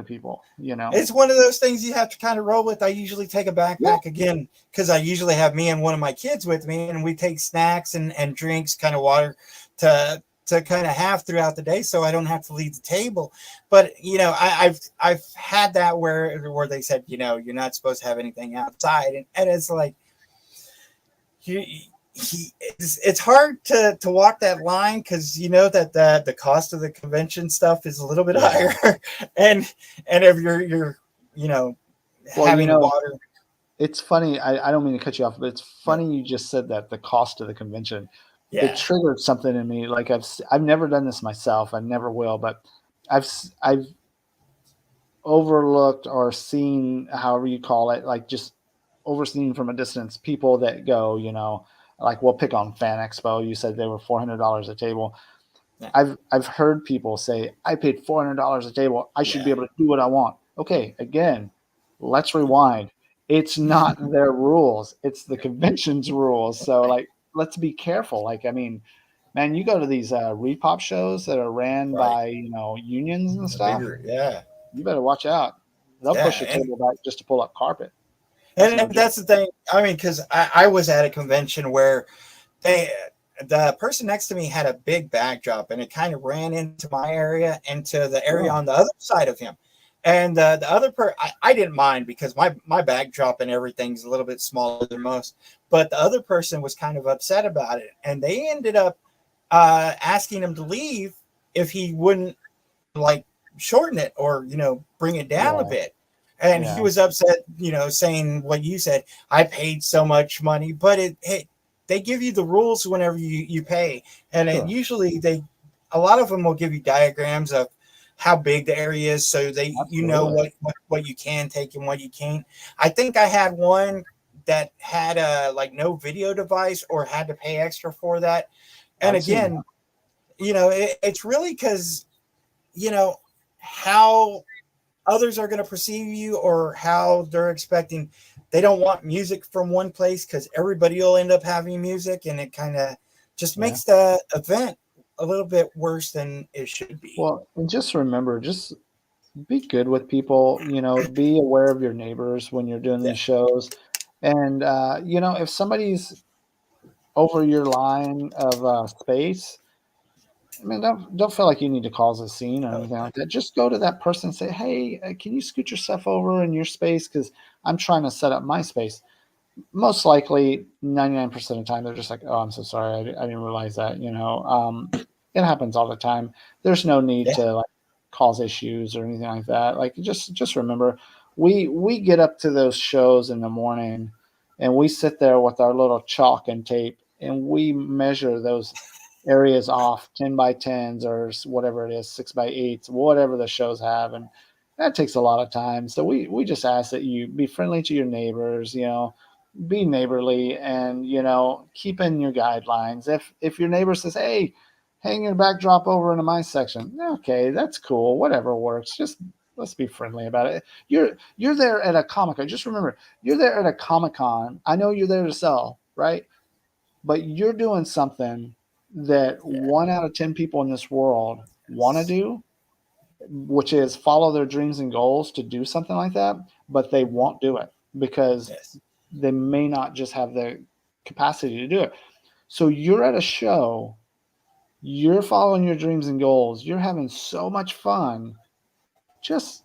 F: people,
E: It's one of those things you have to kind of roll with. I usually take a backpack again because I usually have me and one of my kids with me, and we take snacks and drinks, kind of water to kind of have throughout the day, so I don't have to leave the table. But I've had that where they said you're not supposed to have anything outside, and it's like it's hard to walk that line because that the cost of the convention stuff is a little bit higher, and if you're having water.
F: It's funny. I don't mean to cut you off, but it's funny you just said that the cost of the convention. Yeah. It triggered something in me. Like I've never done this myself. I never will, but I've overlooked or seen, however you call it, like just overseen from a distance, people that go, like we'll pick on Fan Expo. You said they were $400 a table.
E: Yeah.
F: I've heard people say, I paid $400 a table. I should be
E: Yeah.
F: able to do what I want. Okay, again, let's rewind. It's not their rules. It's the convention's rules. So like, let's be careful. Like, I mean, man, you go to these repop shows that are ran
E: Right.
F: by, unions and
E: The
F: stuff.
E: bigger, yeah.
F: You better watch out. They'll
E: Yeah.
F: push your table back just to pull up carpet. That's
E: And
F: no joke.
E: that's the thing. I mean, because I was at a convention where the person next to me had a big backdrop, and it kind of ran into my area, into the area on the other side of him. And the other I didn't mind because my backdrop and everything's a little bit smaller than most. But the other person was kind of upset about it, and they ended up asking him to leave if he wouldn't like shorten it or bring it down a bit. And he was upset, saying what you said. I paid so much money, but they give you the rules whenever you pay, and
F: Sure.
E: Usually a lot of them will give you diagrams of how big the area is, so what you can take and what you can't. I think I had one that had like no video device or had to pay extra for that. And again, it's really because how others are going to perceive you or how they're expecting. They don't want music from one place because everybody will end up having music, and it kind of just makes the event a little bit worse than it should be.
F: Well, and just remember, just be good with people, be aware of your neighbors when you're doing these shows. And, if somebody's over your line of space, I mean, don't feel like you need to cause a scene or anything like that. Just go to that person and say, hey, can you scoot yourself over in your space? Because I'm trying to set up my space. Most likely 99% of the time, they're just like, oh, I'm so sorry. I didn't realize that, it happens all the time. There's no need to like cause issues or anything like that. Like, just remember, we get up to those shows in the morning and we sit there with our little chalk and tape and we measure those areas off 10 by 10s or whatever it is, 6 by 8s, whatever the shows have. And that takes a lot of time. So we just ask that you be friendly to your neighbors, be neighborly and, keep in your guidelines. If your neighbor says, hey, hang your backdrop over into my section. Okay, that's cool. Whatever works. Just let's be friendly about it. You're there at a Comic-Con. Just remember, you're there at a Comic-Con. I know you're there to sell, right? But you're doing something that 1 out of 10 people in this world want to do, which is follow their dreams and goals to do something like that, but they won't do it because they may not just have the capacity to do it. So you're at a show, you're following your dreams and goals, you're having so much fun. Just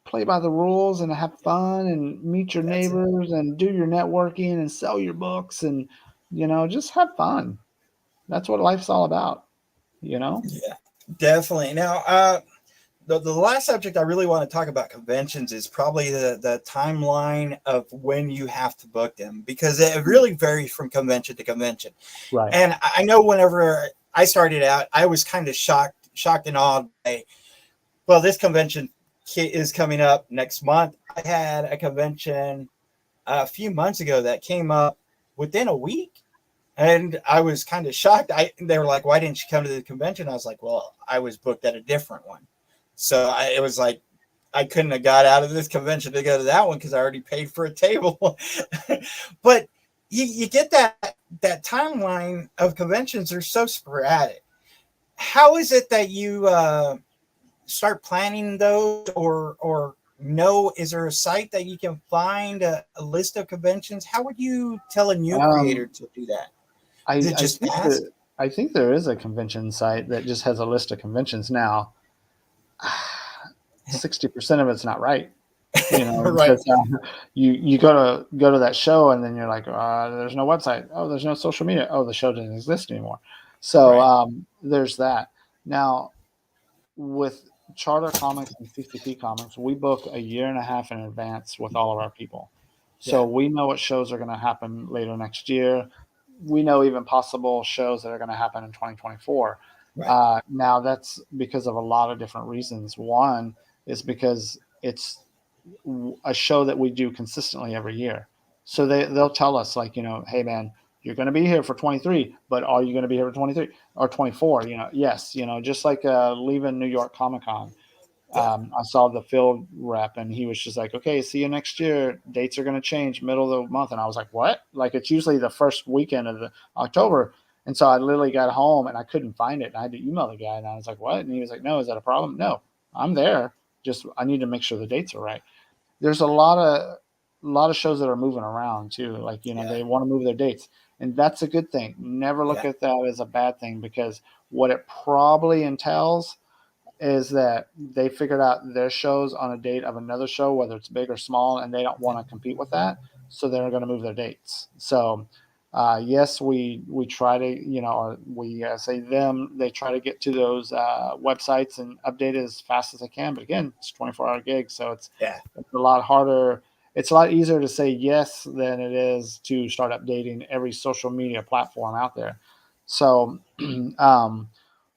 F: play by the rules and have fun and meet your neighbors and do your networking and sell your books and, just have fun. That's what life's all about,
E: Yeah, definitely. Now, the last subject I really want to talk about conventions is probably the timeline of when you have to book them, because it really varies from convention to convention.
F: Right.
E: And I know whenever I started out, I was kind of shocked and awed by, well, this convention is coming up next month. I had a convention a few months ago that came up within a week. And I was kind of shocked. They were like, why didn't you come to the convention? I was like, well, I was booked at a different one. So it was like, I couldn't have got out of this convention to go to that one because I already paid for a table. But you get that timeline of conventions are so sporadic. How is it that you start planning those or is there a site that you can find a list of conventions? How would you tell a new creator to do that?
F: I think there is a convention site that just has a list of conventions now. 60% of it's not right.
E: Right.
F: Because, you go to that show and then you're like, there's no website. Oh, there's no social media. Oh, the show doesn't exist anymore. So there's that. Now, with Charter Comics and CCP Comics, we book a year and a half in advance with all of our people. So we know what shows are going to happen later next year. We know even possible shows that are going to happen in 2024. Right. Now, that's because of a lot of different reasons. One is because it's a show that we do consistently every year. So they'll tell us like, hey, man, you're going to be here for 23, but are you going to be here for 23 or 24? Yes, just like leaving New York Comic Con. I saw the field rep and he was just like, okay, see you next year. Dates are going to change middle of the month. And I was like, what? Like, it's usually the first weekend of the October. And so I literally got home and I couldn't find it. And I had to email the guy and I was like, what? And he was like, no, is that a problem? No, I'm there. Just, I need to make sure the dates are right. There's a lot of shows that are moving around too. Like, they want to move their dates, and that's a good thing. Never look at that as a bad thing, because what it probably entails is that they figured out their shows on a date of another show, whether it's big or small, and they don't want to compete with that. So they're going to move their dates. So yes, we try to, or we say them, they try to get to those websites and update it as fast as they can. But again, it's 24-hour gigs. So it's a lot harder. It's a lot easier to say yes than it is to start updating every social media platform out there. So,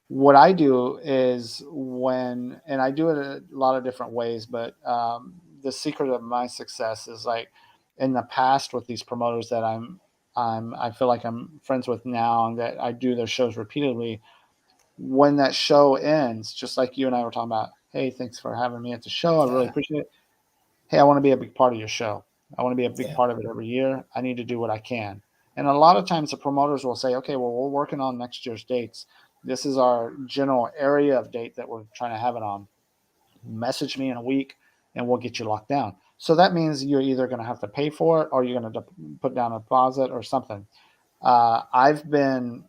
F: what I do is and I do it a lot of different ways, but the secret of my success is, like, in the past with these promoters that I feel like I'm friends with now and that I do their shows repeatedly. When that show ends, just like you and I were talking about, hey, thanks for having me at the show. I really appreciate it. Hey, I want to be a big part of your show. I want to be a big part of it every year. I need to do what I can. And a lot of times the promoters will say, okay, well, we're working on next year's dates. This is our general area of date that we're trying to have it on. Message me in a week and we'll get you locked down. So that means you're either going to have to pay for it or you're going to put down a deposit or something. I've been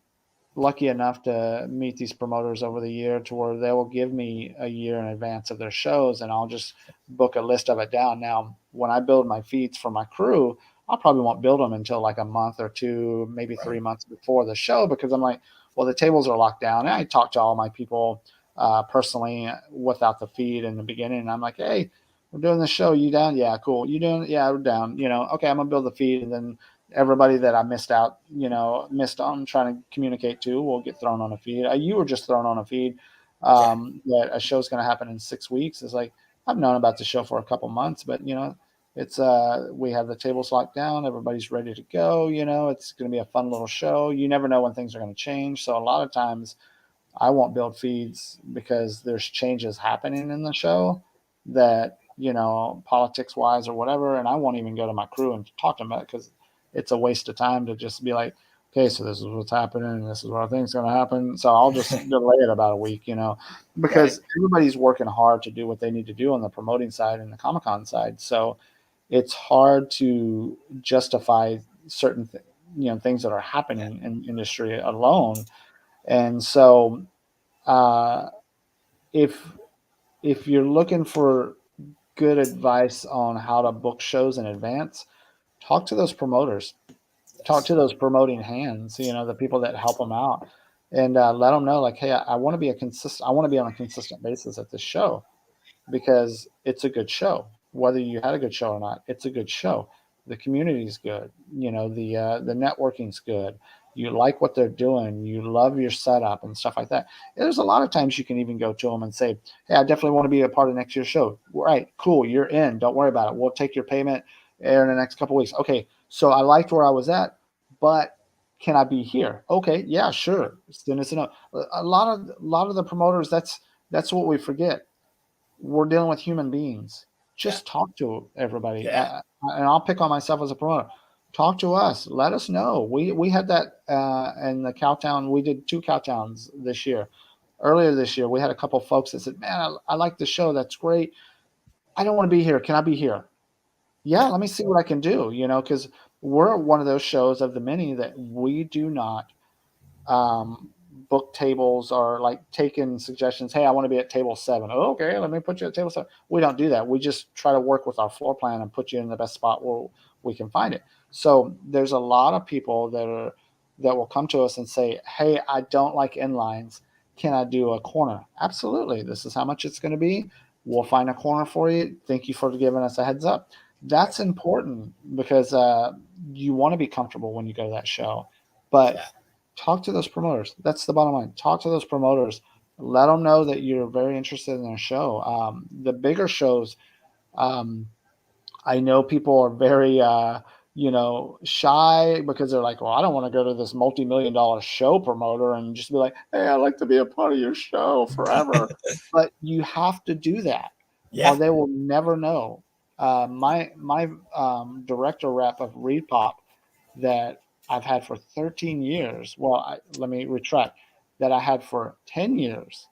F: lucky enough to meet these promoters over the year to where they will give me a year in advance of their shows, and I'll just book a list of it down. Now, when I build my feeds for my crew, I probably won't build them until like a month or two, maybe 3 months before the show, because I'm like, well, the tables are locked down. And I talk to all my people personally without the feed in the beginning. And I'm like, hey, we're doing the show. You down? Yeah, cool. You doing it? Yeah, we're down. Okay, I'm going to build the feed. And then everybody that I missed on trying to communicate to will get thrown on a feed. You were just thrown on a feed that a show's going to happen in 6 weeks. It's like, I've known about the show for a couple months, but it's we have the tables locked down. Everybody's ready to go. It's going to be a fun little show. You never know when things are going to change. So a lot of times I won't build feeds because there's changes happening in the show that, politics wise or whatever. And I won't even go to my crew and talk to them about it, because it's a waste of time to just be like, okay, so this is what's happening and this is what I think is going to happen. So I'll just delay it about a week, because everybody's working hard to do what they need to do on the promoting side and the Comic-Con side. So it's hard to justify certain things that are happening in industry alone. And so if you're looking for good advice on how to book shows in advance, talk to those promoters, talk to those promoting hands, the people that help them out, and let them know, like, hey, I want to be on a consistent basis at this show, because it's a good show. Whether you had a good show or not, it's a good show. The community's good. The networking's good. You like what they're doing. You love your setup and stuff like that. And there's a lot of times you can even go to them and say, hey, I definitely want to be a part of next year's show. Right, cool, you're in. Don't worry about it. We'll take your payment in the next couple of weeks. Okay, so I liked where I was at, but can I be here? Okay, yeah, sure. Send us a note. A lot of the promoters, that's what we forget. We're dealing with human beings. Just talk to everybody. And I'll pick on myself as a promoter. Talk to us. Let us know. We had that in the Cowtown. We did 2 Cowtowns this year. Earlier this year, we had a couple of folks that said, man, I like the show. That's great. I don't want to be here. Can I be here? Yeah, let me see what I can do, because we're one of those shows of the many that we do not book tables or like taking suggestions. Hey, I want to be at table 7. Oh, okay, let me put you at table 7. We don't do that. We just try to work with our floor plan and put you in the best spot where we can find it. So there's a lot of people that will come to us and say, hey, I don't like inlines. Can I do a corner? Absolutely. This is how much it's going to be. We'll find a corner for you. Thank you for giving us a heads up. That's important, because you want to be comfortable when you go to that show. But talk to those promoters. That's the bottom line. Talk to those promoters. Let them know that you're very interested in their show. The bigger shows, I know people are very shy because they're like, well, I don't want to go to this multi-million-dollar show promoter and just be like, hey, I'd like to be a part of your show forever. But you have to do that, or they will never know. My director rep of Reed Pop that I've had for 13 years. Well, let me retract. That I had for 10 years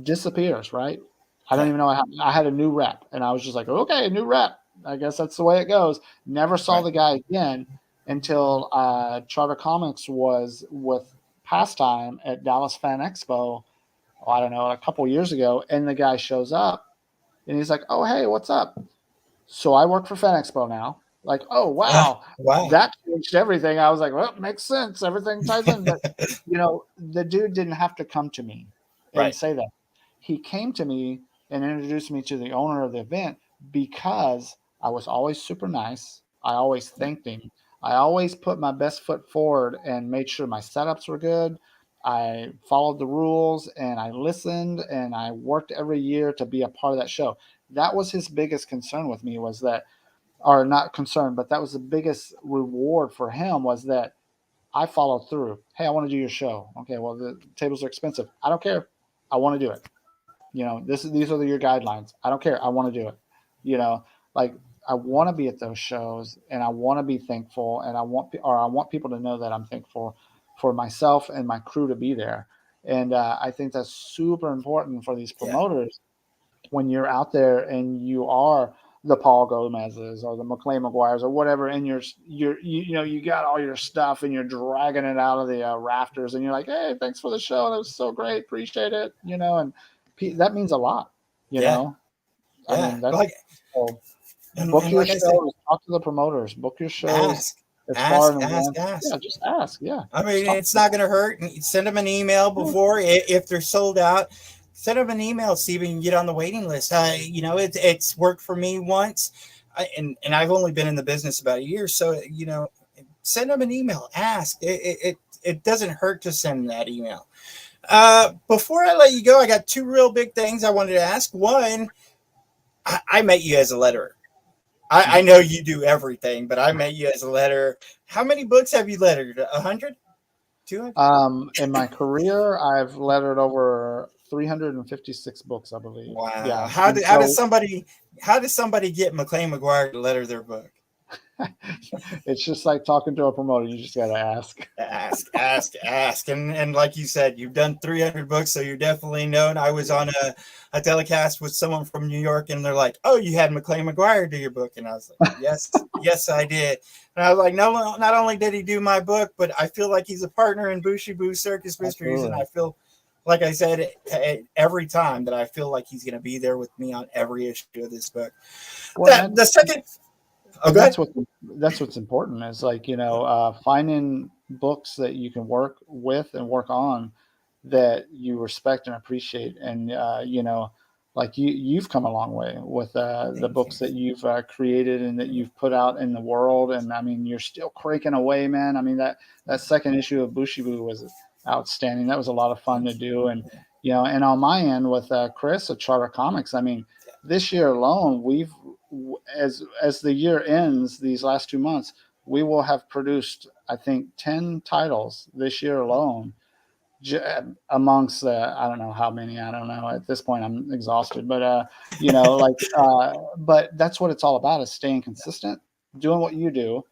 F: disappears, right? I don't even know. I had a new rep, and I was just like, okay, new rep. I guess that's the way it goes. Never saw the guy again until Charter Comics was with Pastime at Dallas Fan Expo. I don't know, a couple years ago, and the guy shows up, and he's like, "Oh, hey, what's up?" So I work for Fan Expo now. Like, oh wow, that changed everything. I was like, well, it makes sense. Everything ties in. But the dude didn't have to come to me and say that. He came to me and introduced me to the owner of the event because I was always super nice. I always thanked him. I always put my best foot forward and made sure my setups were good. I followed the rules and I listened and I worked every year to be a part of that show. That was his biggest concern with me, was that, or not concern, but that was the biggest reward for him, was that I followed through. Hey, I want to do your show. Okay, well, the tables are expensive. I don't care. I want to do it. These are your guidelines. I don't care. I want to do it. Like, I want to be at those shows and I want to be thankful, and I want people to know that I'm thankful for myself and my crew to be there. And I think that's super important for these promoters when you're out there and you are the Paul Gomez's or the McLain McGuires or whatever, and you got all your stuff and you're dragging it out of the rafters, and you're like, hey, thanks for the show. That was so great. Appreciate it. And that means a lot, I mean, that's book your shows, talk to the promoters, book your shows.
E: Ask.
F: Yeah, just ask. Yeah.
E: I mean, it's not going to hurt. Send them an email before, if they're sold out. Send them an email, see if you can get on the waiting list. It's worked for me once, and I've only been in the business about a year. So, send them an email. Ask. It doesn't hurt to send that email. Before I let you go, I got two real big things I wanted to ask. One, I met you as a letterer. I know you do everything, but I met you as a letterer. How many books have you lettered? 100? 200?
F: In my career, I've lettered over 356 books, I believe.
E: Wow.
F: Yeah.
E: How does somebody get McLain McGuire to letter their book?
F: It's just like talking to a promoter. You just got to ask.
E: Ask. And like you said, you've done 300 books, so you're definitely known. I was on a telecast with someone from New York, and they're like, oh, you had McLain McGuire do your book. And I was like, yes, I did. And I was like, no, not only did he do my book, but I feel like he's a partner in Bushy Boo Circus Mysteries. And I feel, like I said, every time that I feel like he's going to be there with me on every issue of this book.
F: Well,
E: the second...
F: that's what's important, is like, finding books that you can work with and work on that you respect and appreciate. And, like you've come a long way with the books that you've created and that you've put out in the world. And I mean, you're still cranking away, man. I mean, that second issue of Bushy Boo was outstanding. That was a lot of fun to do. And, and on my end with Chris at Charter Comics, I mean, this year alone, we've, as the year ends, these last 2 months, we will have produced, I think, 10 titles this year alone, amongst I don't know how many. I don't know at this point. I'm exhausted, but but that's what it's all about, is staying consistent, doing what you do,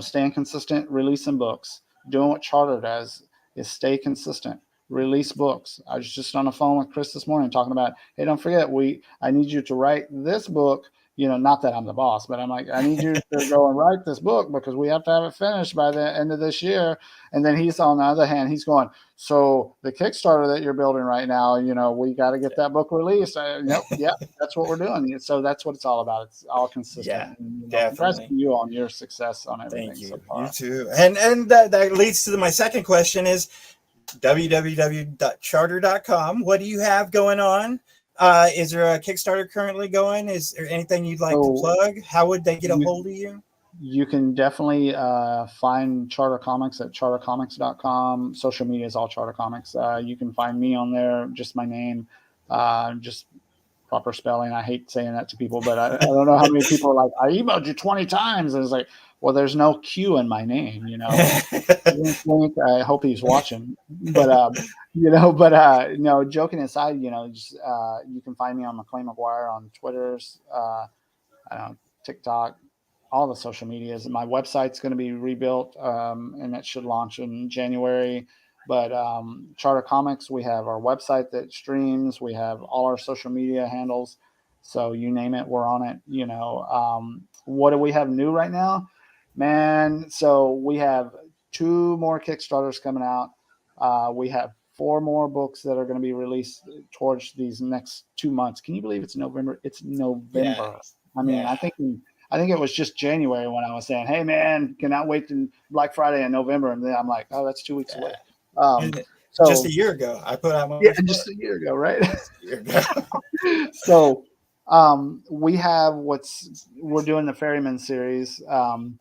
F: staying consistent, releasing books. Doing what Charter does is stay consistent, release books. I was just on the phone with Chris this morning talking about, hey, don't forget, I need you to write this book. Not that I'm the boss, but I'm like, I need you to go and write this book because we have to have it finished by the end of this year. And then he's, on the other hand, he's going, so the Kickstarter that you're building right now, we got to get that book released. That's what we're doing. So that's what it's all about. It's all consistent.
E: Yeah,
F: definitely. Congrats to you on your success on everything.
E: Thank you.
F: So far.
E: You too. And that leads to my second question is www.charter.com. What do you have going on? Is there a Kickstarter currently going? Is there anything you'd like to plug? How would they get a hold of you?
F: You can definitely find Charter Comics at chartercomics.com. Social media is all Charter Comics. You can find me on there, just my name, just proper spelling. I hate saying that to people, but I don't know how many people are like, I emailed you 20 times. And it's like, well, there's no Q in my name, Wink, wink. I hope he's watching, but no, joking aside, just, you can find me on McLain McGuire on Twitter, TikTok, all the social medias. My website's going to be rebuilt, and it should launch in January. But Charter Comics, we have our website that streams. We have all our social media handles. So you name it, we're on it. What do we have new right now? Man, so we have 2 more Kickstarters coming out. We have 4 more books that are going to be released towards these next 2 months. Can you believe it's November? It's November. Yeah. I think it was just January when I was saying, hey, man, cannot wait to Black Friday in November. And then I'm like, oh, that's 2 weeks away.
E: So just a year ago, I put out my
F: just a year ago, right? So we have we're doing the Ferryman series, and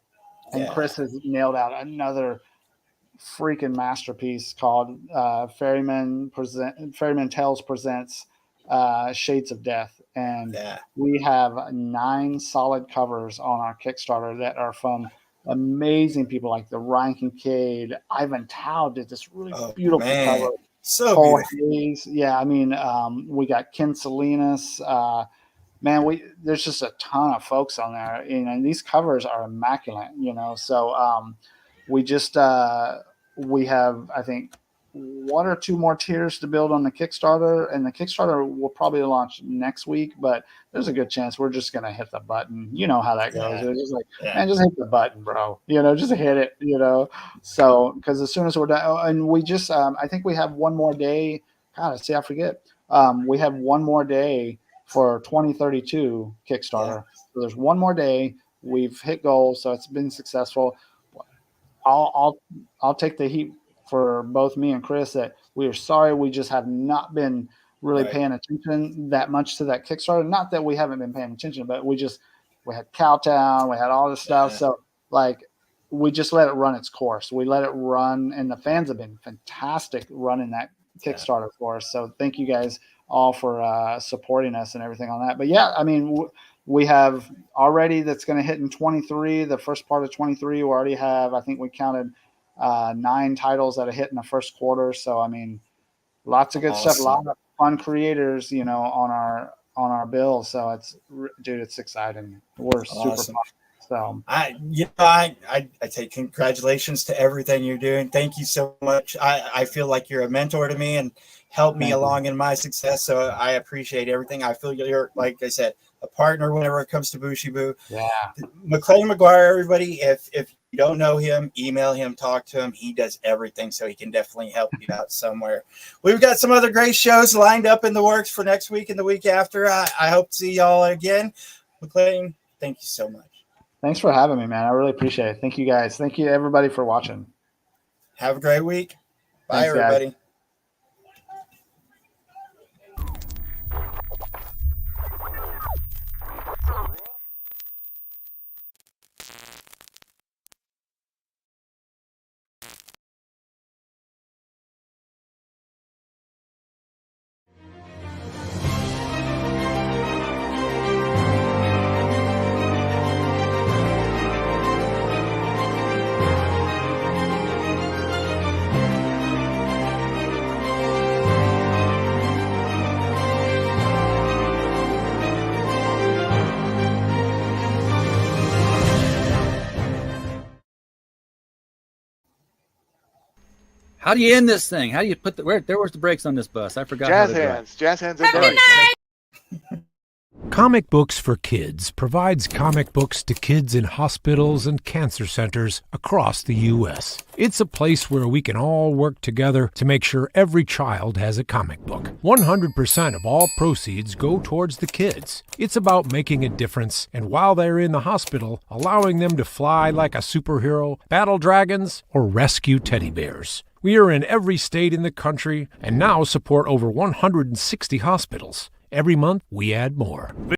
F: Chris has nailed out another freaking masterpiece called Ferryman Tales Presents Shades of Death, and we have 9 solid covers on our Kickstarter that are from amazing people like the Ryan Kincaid. Ivan Tao did this really beautiful cover.
E: So
F: Cole
E: beautiful.
F: Hayes. Yeah, we got Ken Salinas. There's just a ton of folks on there, and these covers are immaculate. So we just we have, I think, 1 or 2 more tiers to build on the Kickstarter, and the Kickstarter will probably launch next week, but there's a good chance we're just going to hit the button. You know how that goes. It's just like, man, just hit the button, bro. Just hit it, So, because as soon as we're done, and we just, I think we have 1 more day. God, I forget. We have 1 more day for 2032 Kickstarter. So there's 1 more day. We've hit goals, so it's been successful. I'll take the heat for both me and Chris that we are sorry we just have not been really paying attention that much to that Kickstarter. Not that we haven't been paying attention, but we had Cowtown, we had all this stuff. So we just let it run its course. We let it run, and the fans have been fantastic running that Kickstarter for us. So thank you guys all for supporting us and everything on that. But we have already that's going to hit in 23, the first part of 23. We already have, I think we counted 9 titles that are hit in the first quarter. So lots of good stuff, a lot of fun creators, on our bill. So it's exciting. We're super fun. So
E: I take congratulations to everything you're doing. Thank you so much. I feel like you're a mentor to me and help me along in my success. So I appreciate everything. I feel you're, like I said, a partner whenever it comes to Bushibu.
F: Yeah.
E: McLain McGuire, everybody, if you don't know him, email him, talk to him. He does everything, so he can definitely help you out somewhere. We've got some other great shows lined up in the works for next week and the week after. I hope to see y'all again. McLain, thank you so much.
F: Thanks for having me, man. I really appreciate it. Thank you, guys. Thank you, everybody, for watching.
E: Have a great week. Bye,
F: Thanks,
E: everybody.
F: Guys.
G: How do you end this thing? How do you put the where's the brakes on this bus? I forgot.
H: Jazz hands. Jazz hands are
I: Good night.
J: Comic Books for Kids provides comic books to kids in hospitals and cancer centers across the U.S. It's a place where we can all work together to make sure every child has a comic book. 100% of all proceeds go towards the kids. It's about making a difference, and while they're in the hospital, allowing them to fly like a superhero, battle dragons, or rescue teddy bears. We are in every state in the country and now support over 160 hospitals. Every month, we add more.